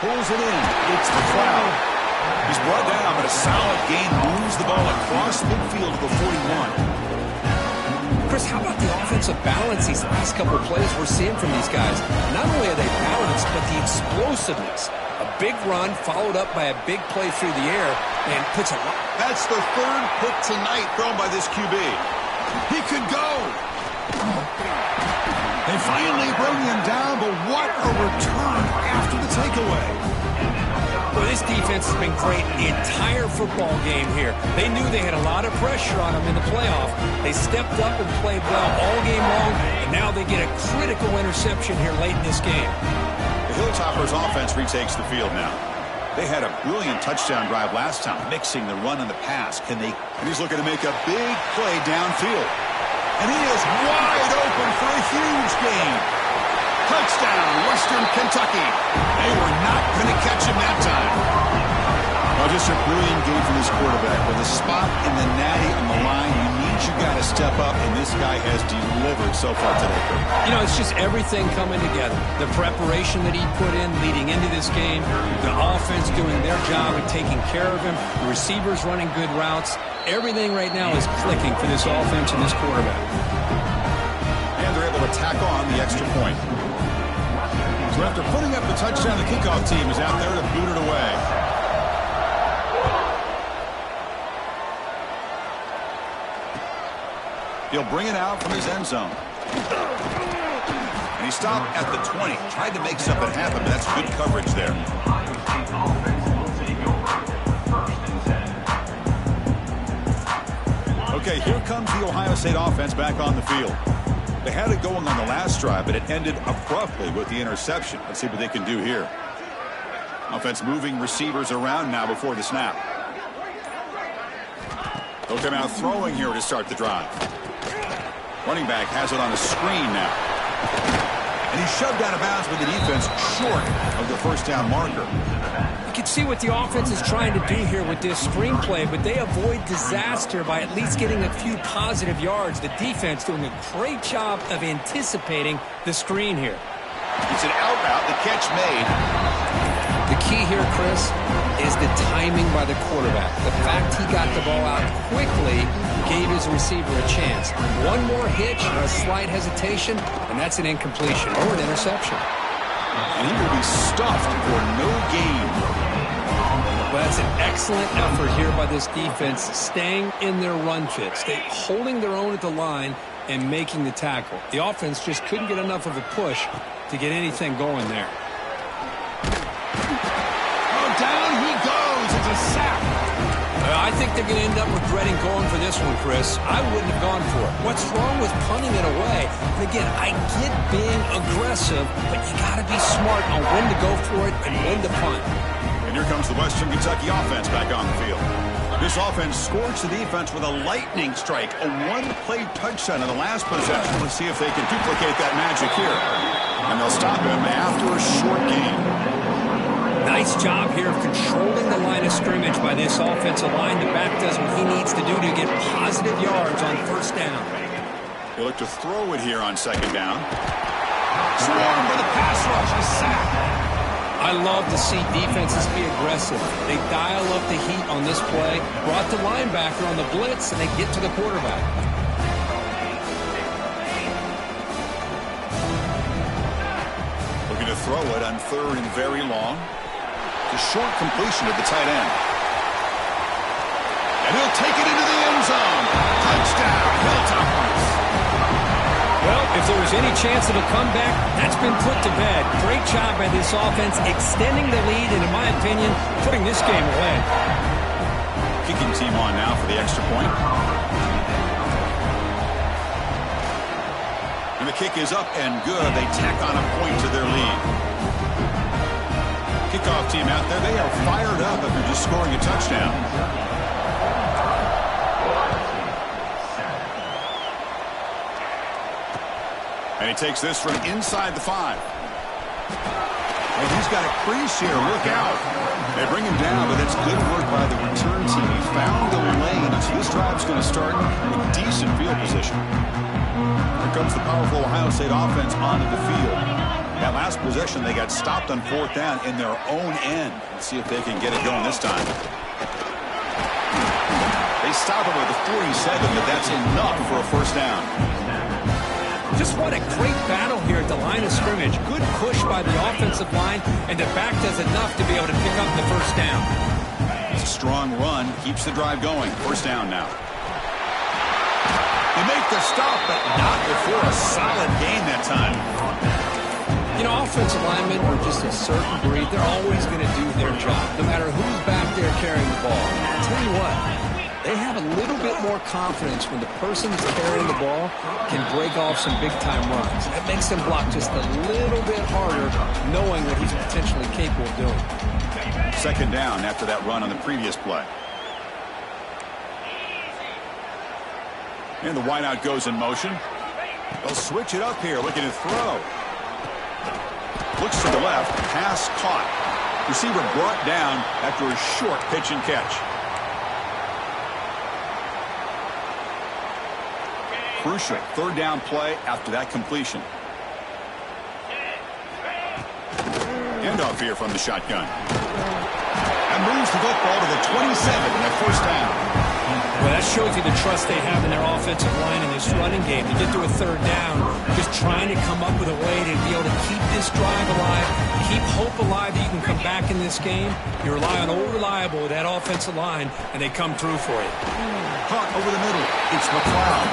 Pulls it in. It's the crowd. He's brought down, but a solid gain moves the ball across midfield to the 41. Chris, how about the offensive balance these last couple of plays we're seeing from these guys? Not only are they balanced, but the explosiveness. A big run followed up by a big play through the air and puts a lot. That's the 3rd pick tonight thrown by this QB. He could go. They finally bring him down, but what a return after the takeaway. Well, this defense has been great the entire football game here. They knew they had a lot of pressure on them in the playoff. They stepped up and played well all game long, and now they get a critical interception here late in this game. The Hilltoppers offense retakes the field now. They had a brilliant touchdown drive last time, mixing the run and the pass. And he's looking to make a big play downfield. And he is wide open for a huge gain. Touchdown, Western Kentucky. They were not going to catch him that time. Well, just a brilliant game from this quarterback. With a spot in the natty on the line, you got to step up, and this guy has delivered so far today. You know, it's just everything coming together. The preparation that he put in leading into this game, the offense doing their job and taking care of him, the receivers running good routes. Everything right now is clicking for this offense and this quarterback. And they're able to tack on the extra point. So after putting up the touchdown, the kickoff team is out there to boot it away. He'll bring it out from his end zone. And he stopped at the 20. Tried to make something happen, but that's good coverage there. Okay, here comes the Ohio State offense back on the field. They had it going on the last drive, but it ended abruptly with the interception. Let's see what they can do here. Offense moving receivers around now before the snap. They'll come out throwing here to start the drive. Running back has it on a screen now. And he's shoved out of bounds with the defense short of the first down marker. You can see what the offense is trying to do here with this screenplay, but they avoid disaster by at least getting a few positive yards. The defense doing a great job of anticipating the screen here. It's an out route, the catch made. The key here, Chris, is the timing by the quarterback. The fact he got the ball out quickly gave his receiver a chance. One more hitch, a slight hesitation, and that's an incompletion or an interception. And he will be stuffed for no gain. Well, that's an excellent effort here by this defense, staying in their run fit, holding their own at the line and making the tackle. The offense just couldn't get enough of a push to get anything going there. Down he goes. It's a sack. I think they're going to end up regretting going for this one, Chris. I wouldn't have gone for it. What's wrong with punting it away? And again, I get being aggressive, but you got to be smart on when to go for it and when to punt. And here comes the Western Kentucky offense back on the field. This offense scorched the defense with a lightning strike, a one-play touchdown in the last possession. Let's see if they can duplicate that magic here. And they'll stop him after a short game. Nice job here of controlling the line of scrimmage by this offensive line. The back does what he needs to do to get positive yards on first down. They look to throw it here on second down. Swarmed by the pass rush, a sack. I love to see defenses be aggressive. They dial up the heat on this play, brought the linebacker on the blitz, and they get to the quarterback. Looking to throw it on third and very long. A short completion to the tight end. And he'll take it into the end zone. Touchdown, Hilltoppers. Well, if there was any chance of a comeback, that's been put to bed. Great job by this offense extending the lead and, in my opinion, putting this game away. Kicking team on now for the extra point. And the kick is up and good. They tack on a point to their lead. Kickoff team out there, they are fired up after just scoring a touchdown. And he takes this from inside the 5. And he's got a crease here, look out. They bring him down, but it's good work by the return team. He found the lane, so this drive's going to start with decent field position. Here comes the powerful Ohio State offense onto the field. That last possession, they got stopped on fourth down in their own end. Let's see if they can get it going this time. They stop him at the 47, but that's enough for a first down. Just what a great battle here at the line of scrimmage. Good push by the offensive line, and the back does enough to be able to pick up the first down. It's a strong run, keeps the drive going. First down now. They make the stop, but not before a solid gain that time. You know, offensive linemen are just a certain breed. They're always going to do their job, no matter who's back there carrying the ball. I'll tell you what, they have a little bit more confidence when the person that's carrying the ball can break off some big-time runs. That makes them block just a little bit harder, knowing what he's potentially capable of doing. Second down after that run on the previous play. And the wideout goes in motion. They'll switch it up here, looking to throw. Looks to the left, pass caught. Receiver brought down after a short pitch and catch. Crucial third down play after that completion. Handoff here from the shotgun. And moves the football to the 27 and a first down. Well, that shows you the trust they have in their offensive line in this running game. To get to a third down, just trying to come up with a way to be able to keep this drive alive, keep hope alive that you can come back in this game. You rely on old reliable with that offensive line, and they come through for you. Caught over the middle. It's McLeod.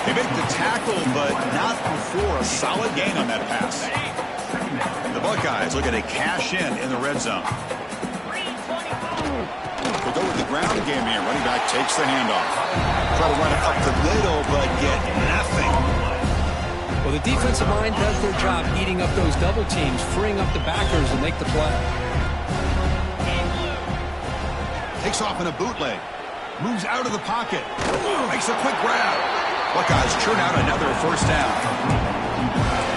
They make the tackle, but not before a solid gain on that pass. The Buckeyes looking to cash in the red zone. They'll go with the ground game here. Running back takes the handoff. Try to run it up the middle, but get nothing. Well, the defensive line does their job eating up those double teams, freeing up the backers and make the play. Takes off in a bootleg. Moves out of the pocket. Makes a quick grab. Buckeyes churn out another first down.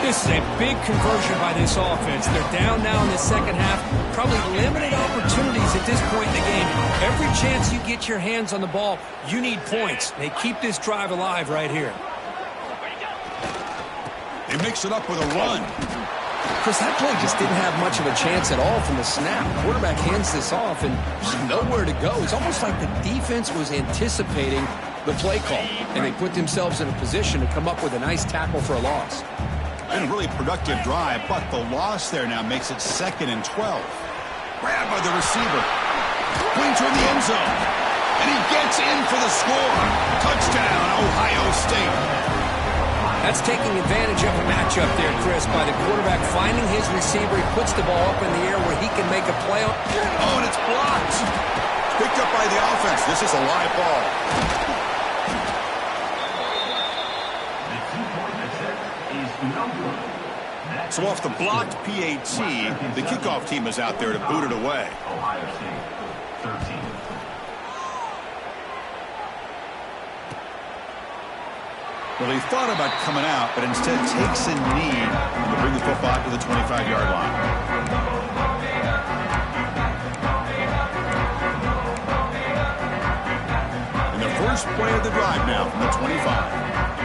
This is a big conversion by this offense. They're down now in the second half. Probably limited opportunities at this point in the game. Every chance you get your hands on the ball, you need points. They keep this drive alive right here. They mix it up with a run. Chris, that play just didn't have much of a chance at all from the snap. Quarterback hands this off and just nowhere to go. It's almost like the defense was anticipating the play call, and they put themselves in a position to come up with a nice tackle for a loss. And a really productive drive, but the loss there now makes it 2nd and 12. Grabbed by the receiver. Going toward the end zone. And he gets in for the score. Touchdown, Ohio State. That's taking advantage of a matchup there, Chris, by the quarterback finding his receiver. He puts the ball up in the air where he can make a play. Oh, and it's blocked. Picked up by the offense. This is a live ball. So off the blocked PAT, the kickoff team is out there to boot it away. Ohio State, 13. Well, he thought about coming out, but instead takes a knee to bring the football to the 25-yard line. And the first play of the drive now from the 25.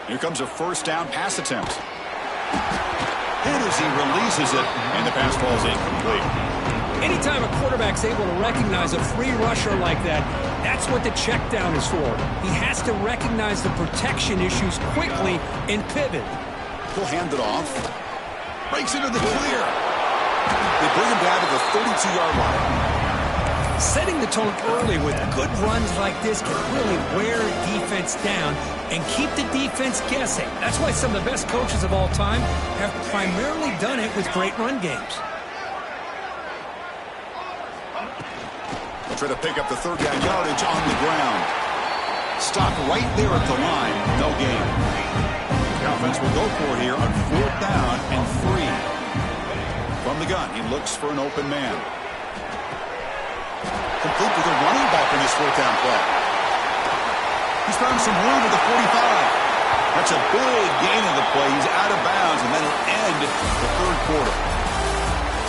Here comes a first down pass attempt. Hit as he releases it, and the pass falls incomplete. Anytime a quarterback's able to recognize a free rusher like that, that's what the check down is for. He has to recognize the protection issues quickly and pivot. He'll hand it off. Breaks into the clear. They bring him down to the 32-yard line. Setting the tone early with good runs like this can really wear a defense down and keep the defense guessing. That's why some of the best coaches of all time have primarily done it with great run games. Try to pick up the third down yardage on the ground. Stop right there at the line. No gain. The offense will go for it here on 4th down and 3. From the gun, he looks for an open man. Complete with a running back in his 4th down play. He's found some room at the 45. That's a big gain of the play. He's out of bounds, and that'll end the third quarter.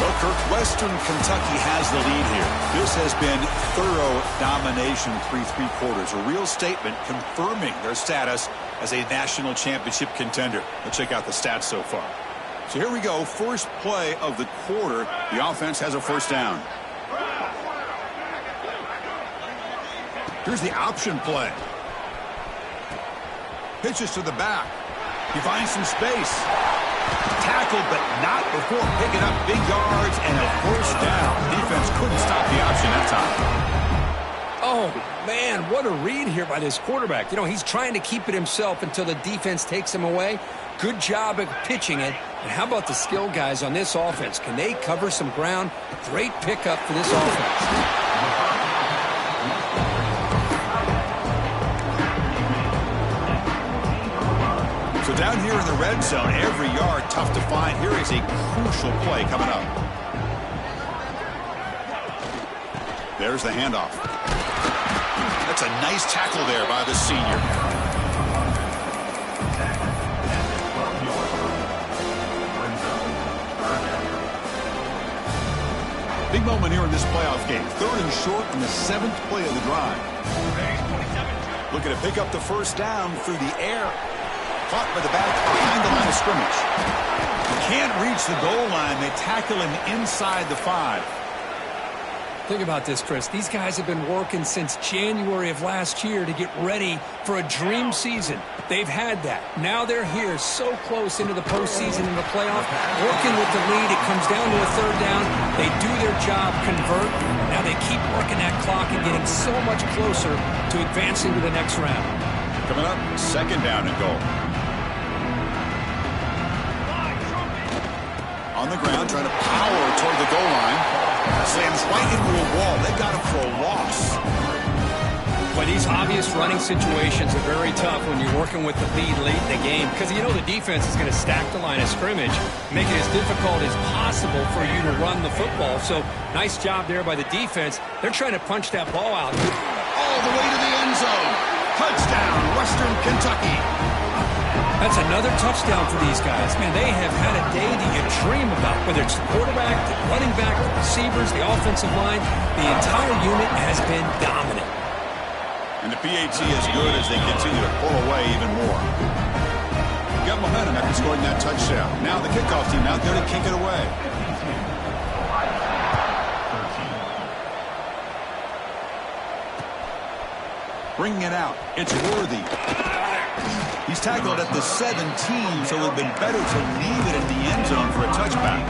Well, Kirk, Western Kentucky has the lead here. This has been thorough domination through 3 quarters. A real statement confirming their status as a national championship contender. Let's check out the stats so far. So here we go. First play of the quarter. The offense has a first down. Here's the option play. Pitches to the back. He finds some space. Tackled, but not before picking up big yards and a first down. Defense couldn't stop the option that time. Oh, man, what a read here by this quarterback. You know, he's trying to keep it himself until the defense takes him away. Good job of pitching it. And how about the skill guys on this offense? Can they cover some ground? Great pickup for this offense. So down here in the red zone, every yard tough to find. Here is a crucial play coming up. There's the handoff. That's a nice tackle there by the senior. Big moment here in this playoff game. 3rd and short in the 7th play of the drive. Looking to pick up the first down through the air. Caught by the back behind the line of scrimmage. Can't reach the goal line. They tackle him inside the 5. Think about this, Chris. These guys have been working since January of last year to get ready for a dream season. They've had that. Now they're here so close into the postseason in the playoff, working with the lead. It comes down to a 3rd down. They do their job, convert. Now they keep working that clock and getting so much closer to advancing to the next round. Coming up, 2nd down and goal. On the ground, trying to power toward the goal line. Slams right into a wall. They got him for a loss. But these obvious running situations are very tough when you're working with the lead late in the game, because you know the defense is going to stack the line of scrimmage, make it as difficult as possible for you to run the football. So nice job there by the defense. They're trying to punch that ball out. All the way to the end zone. Touchdown, Western Kentucky. That's another touchdown for these guys. Man, they have had a day that you dream about, whether it's the quarterback, the running back, the receivers, the offensive line. The entire unit has been dominant. And the PAT is good as they continue to pull away even more. Got momentum after scoring that touchdown. Now the kickoff team out there to kick it away. Bringing it out. It's Worthy. He's tackled at the 17, so it would have been better to leave it in the end zone for a touchback.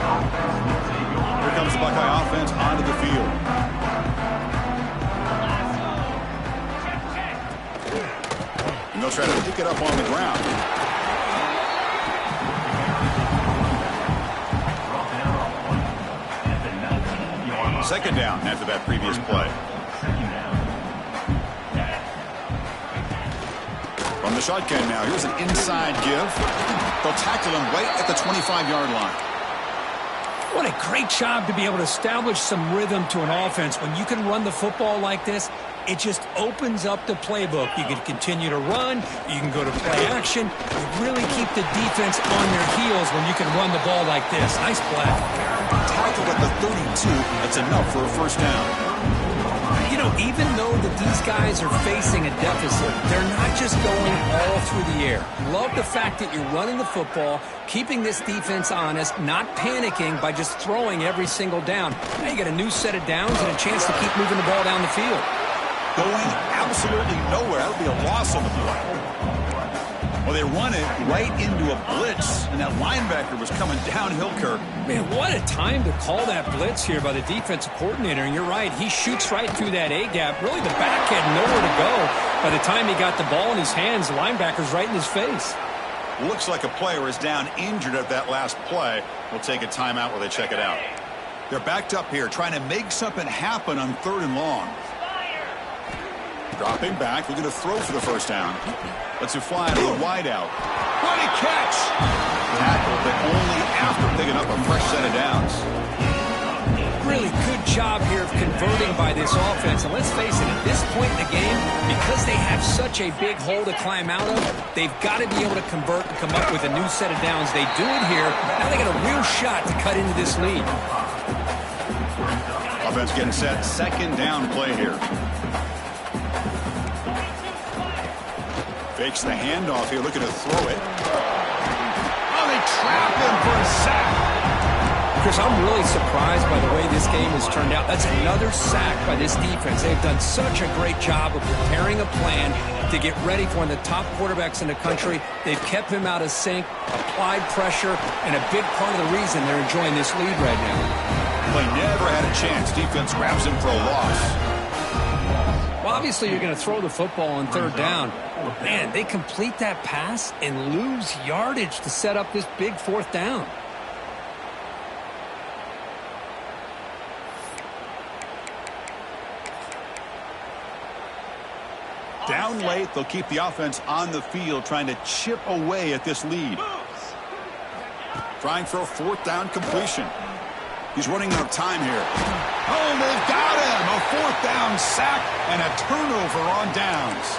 Here comes the Buckeye offense onto the field. And they'll try to pick it up on the ground. 2nd down after that previous play. From the shotgun now, here's an inside give. They'll tackle him right at the 25-yard line. What a great job to be able to establish some rhythm to an offense. When you can run the football like this, it just opens up the playbook. You can continue to run. You can go to play action. You really keep the defense on their heels when you can run the ball like this. Nice play. Tackled at the 32. That's enough for a first down. You know, even though that these guys are facing a deficit, they're not just going all through the air. Love the fact that you're running the football, keeping this defense honest, not panicking by just throwing every single down. Now you got a new set of downs and a chance to keep moving the ball down the field. Going absolutely nowhere. That would be a loss on the play. Well, they run it right into a blitz, and that linebacker was coming downhill, Kirk. Man, what a time to call that blitz here by the defensive coordinator. And you're right, he shoots right through that A-gap. Really, the back had nowhere to go. By the time he got the ball in his hands, the linebacker's right in his face. Looks like a player is down injured at that last play. We'll take a timeout while they check it out. They're backed up here, trying to make something happen on 3rd and long. Dropping back, looking to throw for the first down. Lets it fly to the wide out. What a catch! Tackle, but only after picking up a fresh set of downs. Really good job here of converting by this offense. And let's face it, at this point in the game, because they have such a big hole to climb out of, they've got to be able to convert and come up with a new set of downs. They do it here. Now they got a real shot to cut into this lead. Offense getting set. 2nd down play here. Fakes the handoff here, looking to throw it. Oh, they trap him for a sack. Chris, I'm really surprised by the way this game has turned out. That's another sack by this defense. They've done such a great job of preparing a plan to get ready for one of the top quarterbacks in the country. They've kept him out of sync, applied pressure, and a big part of the reason they're enjoying this lead right now. Play never had a chance. Defense grabs him for a loss. Well, obviously, you're going to throw the football on 3rd down. Man, they complete that pass and lose yardage to set up this big 4th down. Down late, they'll keep the offense on the field, trying to chip away at this lead. Trying for a 4th down completion. He's running out of time here. Oh, they've got him. A fourth down sack and a turnover on downs.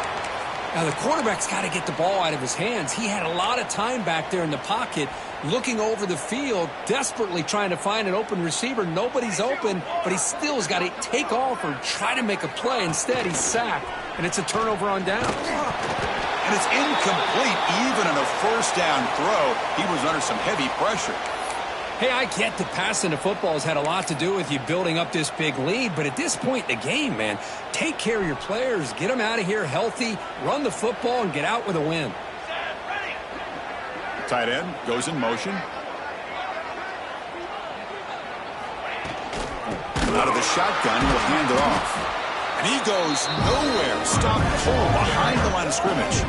Now, the quarterback's got to get the ball out of his hands. He had a lot of time back there in the pocket, looking over the field, desperately trying to find an open receiver. Nobody's open, but he still has got to take off or try to make a play. Instead, he's sacked, and it's a turnover on downs. And it's incomplete. Even on a first down throw, he was under some heavy pressure. Hey, I get that passing the football has had a lot to do with you building up this big lead, but at this point in the game, man, take care of your players, get them out of here healthy, run the football, and get out with a win. Tight end goes in motion. Out of the shotgun, he'll hand it off. And he goes nowhere. Stopped cold behind the line of scrimmage.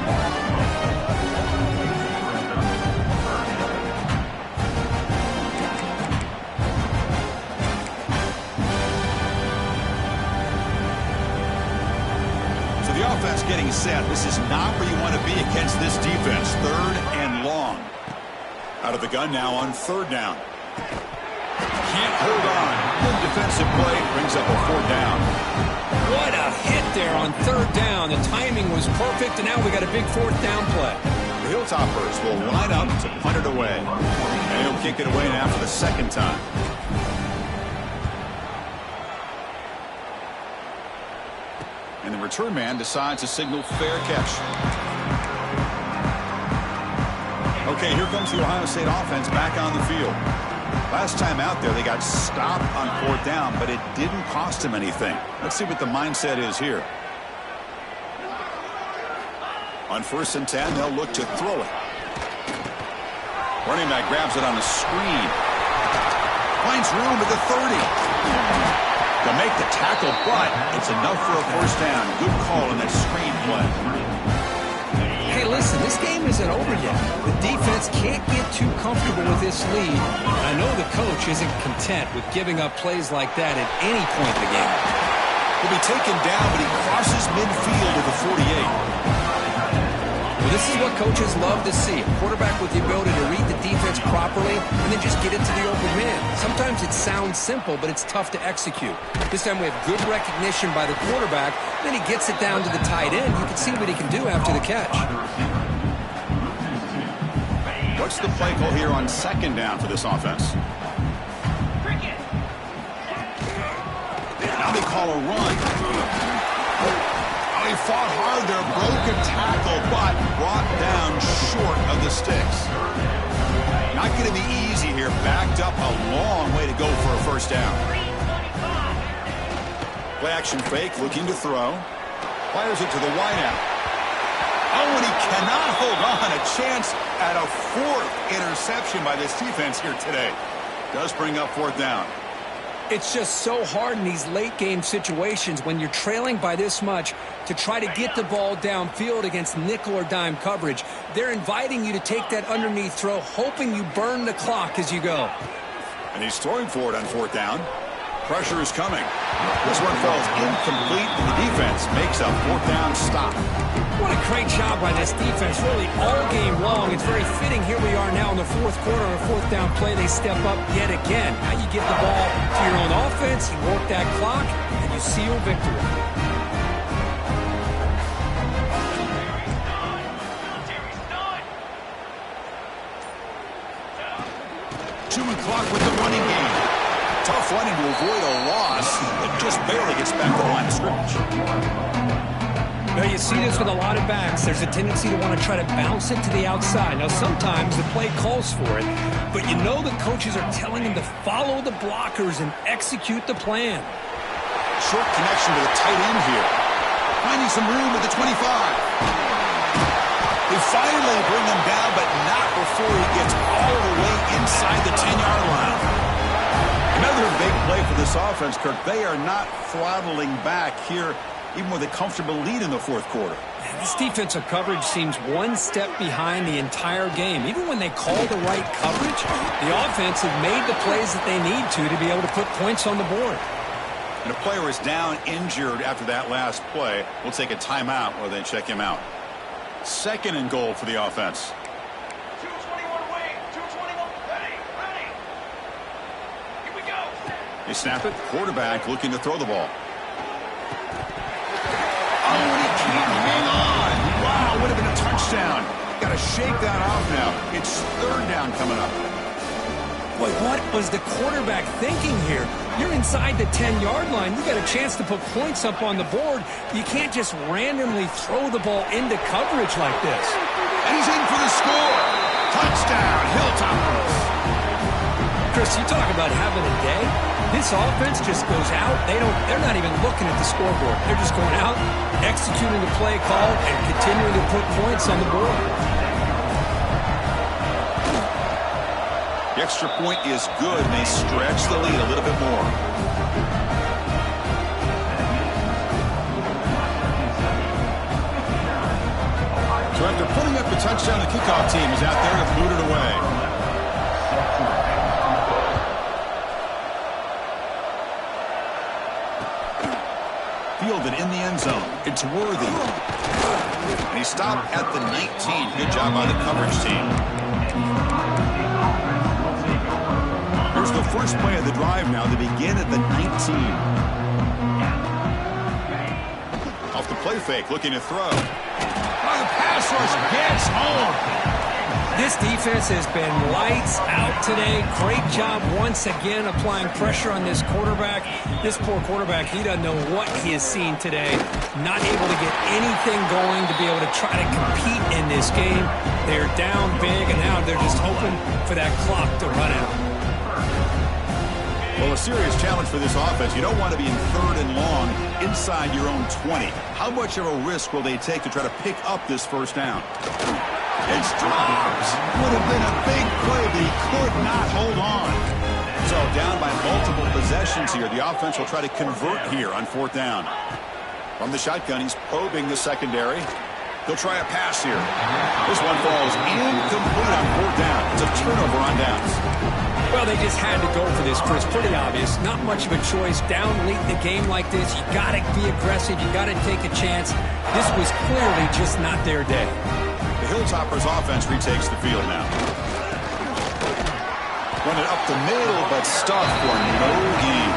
Offense getting set. This is not where you want to be against this defense. Third and long. Out of the gun now on third down. Can't hold on. Good defensive play. Brings up a fourth down. What a hit there on third down. The timing was perfect, and now we got a big fourth down play. The Hilltoppers will line up to punt it away. And he'll kick it away now for the second time. And the return man decides to signal fair catch. Okay, here comes the Ohio State offense back on the field. Last time out there, they got stopped on fourth down, but it didn't cost them anything. Let's see what the mindset is here. On 1st and 10, they'll look to throw it. Running back grabs it on the screen. Finds room at the 30. To make the tackle, but it's enough for a first down. Good call on that screen play. Hey, listen, this game isn't over yet. The defense can't get too comfortable with this lead. I know the coach isn't content with giving up plays like that at any point in the game. He'll be taken down, but he crosses midfield to the 48. Well, this is what coaches love to see. A quarterback with the ability to read the defense properly and then just get it to the open man. Sometimes it sounds simple, but it's tough to execute. This time we have good recognition by the quarterback. Then he gets it down to the tight end. You can see what he can do after the catch. What's the play call here on second down for this offense? Now they call a run. He fought hard there, broke a tackle, but brought down short of the sticks. Not going to be easy here. Backed up a long way to go for a first down. Play action fake, looking to throw. Fires it to the wideout. Oh, and he cannot hold on. A chance at a fourth interception by this defense here today. Does bring up fourth down. It's just so hard in these late-game situations when you're trailing by this much to try to get the ball downfield against nickel or dime coverage. They're inviting you to take that underneath throw, hoping you burn the clock as you go. And he's throwing for it on fourth down. Pressure is coming. This one falls incomplete, and the defense makes a fourth down stop. What a great job by this defense, really all game long. It's very fitting. Here we are now in the fourth quarter on a fourth down play. They step up yet again. Now you get the ball to your own offense, you work that clock, and you seal victory. Clock with the running game. Tough running to avoid a loss. It just barely gets back to the line of scrimmage. Now you see this with a lot of backs. There's a tendency to want to try to bounce it to the outside. Now sometimes the play calls for it, but you know the coaches are telling them to follow the blockers and execute the plan. Short connection to the tight end here. Finding some room at the 25. They finally bring him down, but not before he gets all the way inside the 10-yard line. Another big play for this offense, Kirk. They are not throttling back here, even with a comfortable lead in the fourth quarter. This defensive coverage seems one step behind the entire game. Even when they call the right coverage, the offense have made the plays that they need to be able to put points on the board. And a player is down injured after that last play. We'll take a timeout while they check him out. Second and goal for the offense. 221 away. 221 ready. Here we go. They snap it. Quarterback looking to throw the ball. Boy, what was the quarterback thinking here? You're inside the 10-yard line. You got a chance to put points up on the board. You can't just randomly throw the ball into coverage like this. And he's in for the score. Touchdown, Hilltoppers. Chris, you talk about having a day. This offense just goes out. They're not even looking at the scoreboard. They're just going out, executing the play call, and continuing to put points on the board. The extra point is good, and they stretch the lead a little bit more. So after putting up the touchdown, the kickoff team is out there to boot it away. Fielded in the end zone. It's Worthy. And he stopped at the 19. Good job by the coverage team. Here's the first play of the drive now. They begin at the 19. Off the play fake, looking to throw. Oh, the pass rush gets home. This defense has been lights out today. Great job once again applying pressure on this quarterback. This poor quarterback, he doesn't know what he has seen today. Not able to get anything going to be able to try to compete in this game. They're down big, and now they're just hoping for that clock to run out. Well, a serious challenge for this offense. You don't want to be in 3rd and long inside your own 20. How much of a risk will they take to try to pick up this first down? It's dropped. Would have been a big play, but he could not hold on. So down by multiple possessions here. The offense will try to convert here on 4th down. From the shotgun, he's probing the secondary. He'll try a pass here. This one falls incomplete on 4th down. It's a turnover on downs. Well, they just had to go for this, Chris. Pretty obvious. Not much of a choice. Down late in the game like this, you got to be aggressive. You got to take a chance. This was clearly just not their day. The Hilltoppers offense retakes the field now. Run it up the middle, but stuffed for no gain.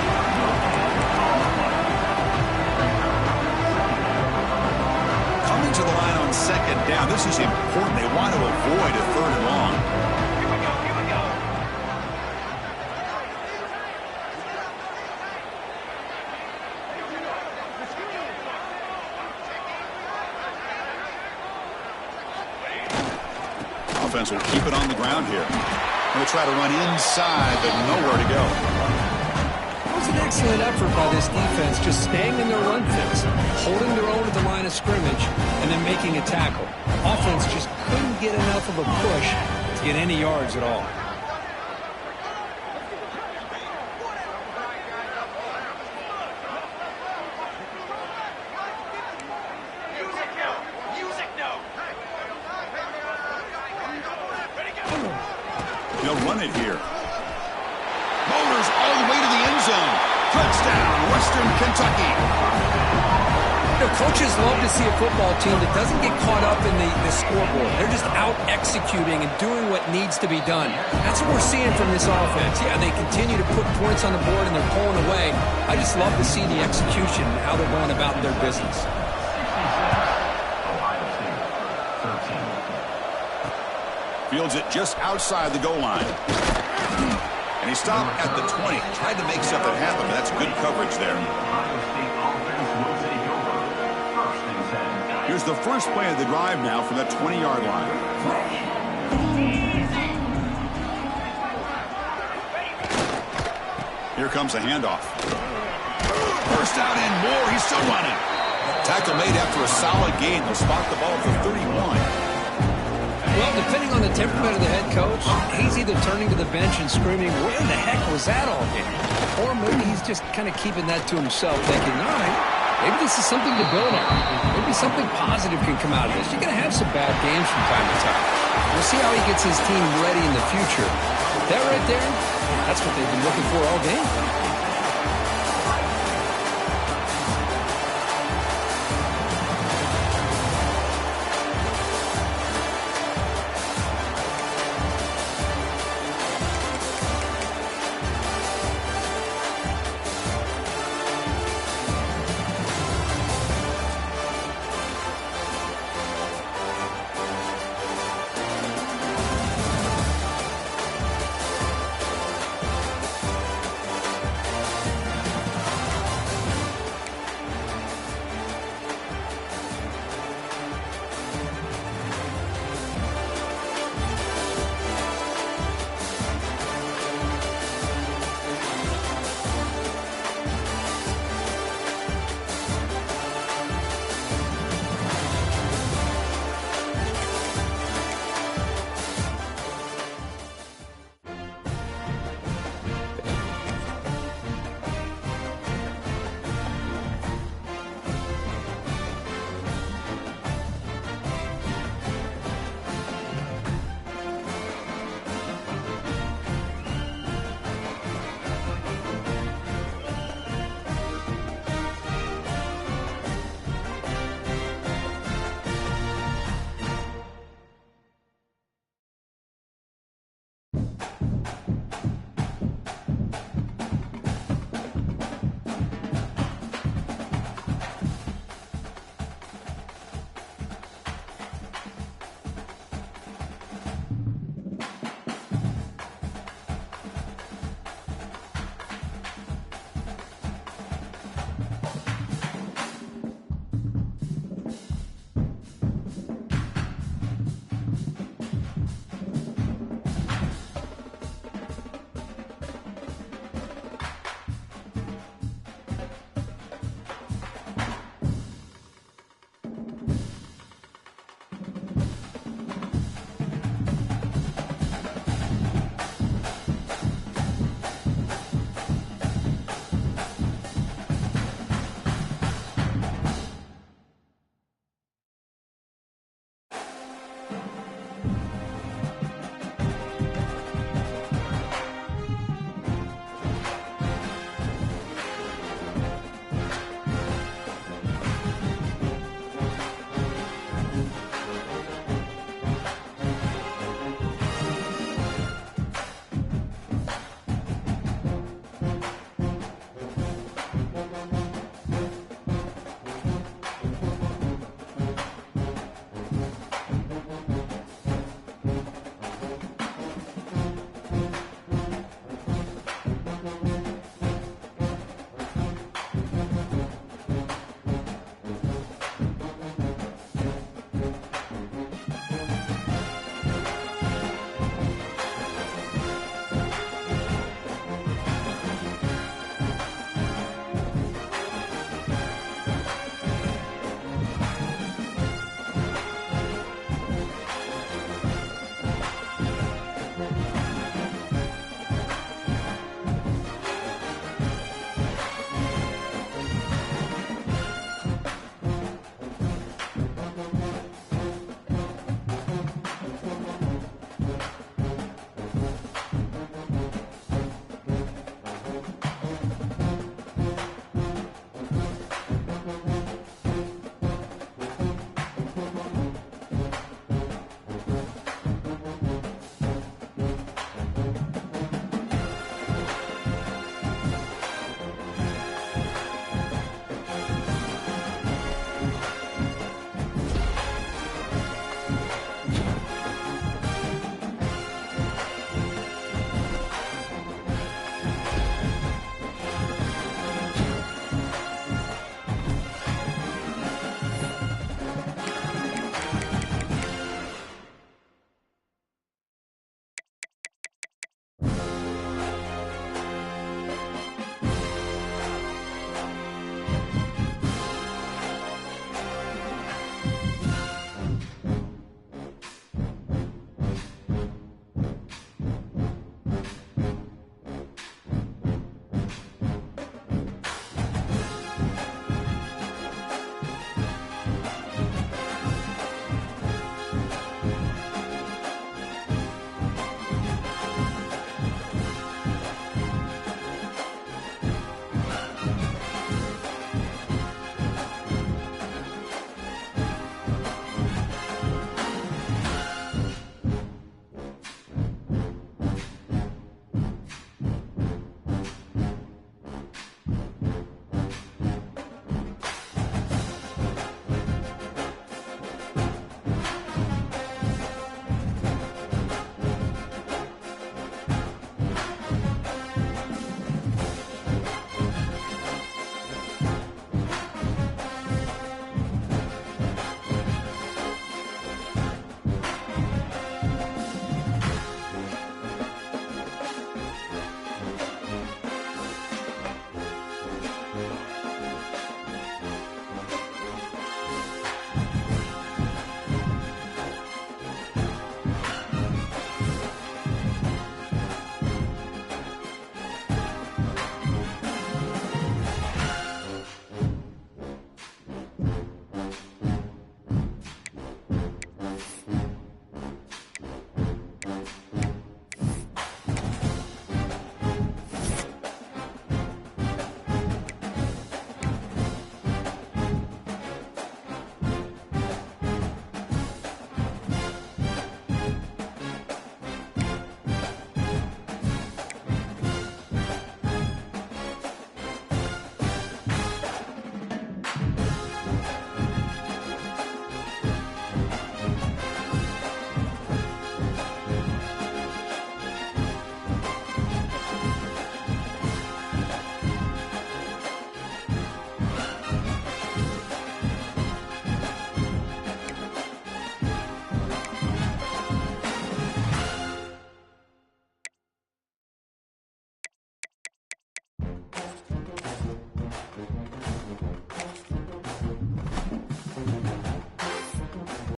Coming to the line on 2nd down. This is important. They want to avoid a 3rd and long. Offense will keep it on the ground here. Going to try to run inside, but nowhere to go. It was an excellent effort by this defense, just staying in their run fence, holding their own at the line of scrimmage, and then making a tackle. Offense just couldn't get enough of a push to get any yards at all. They'll run it here. Boulders all the way to the end zone. Touchdown, Western Kentucky. You know, coaches love to see a football team that doesn't get caught up in the scoreboard. They're just out executing and doing what needs to be done. That's what we're seeing from this offense. Yeah, they continue to put points on the board and they're pulling away. I just love to see the execution and how they're going about their business. Fields it just outside the goal line. And he stopped at the 20. Tried to make something happen, but that's good coverage there. Here's the first play of the drive now from that 20-yard line. Here comes a handoff. First down and more. He's still running. Tackle made after a solid gain. They'll spot the ball for 31. Well, depending on the temperament of the head coach, he's either turning to the bench and screaming, where the heck was that all game? Or maybe he's just kind of keeping that to himself, thinking, all right, maybe this is something to build on. Maybe something positive can come out of this. You're going to have some bad games from time to time. We'll see how he gets his team ready in the future. But that right there, that's what they've been looking for all game.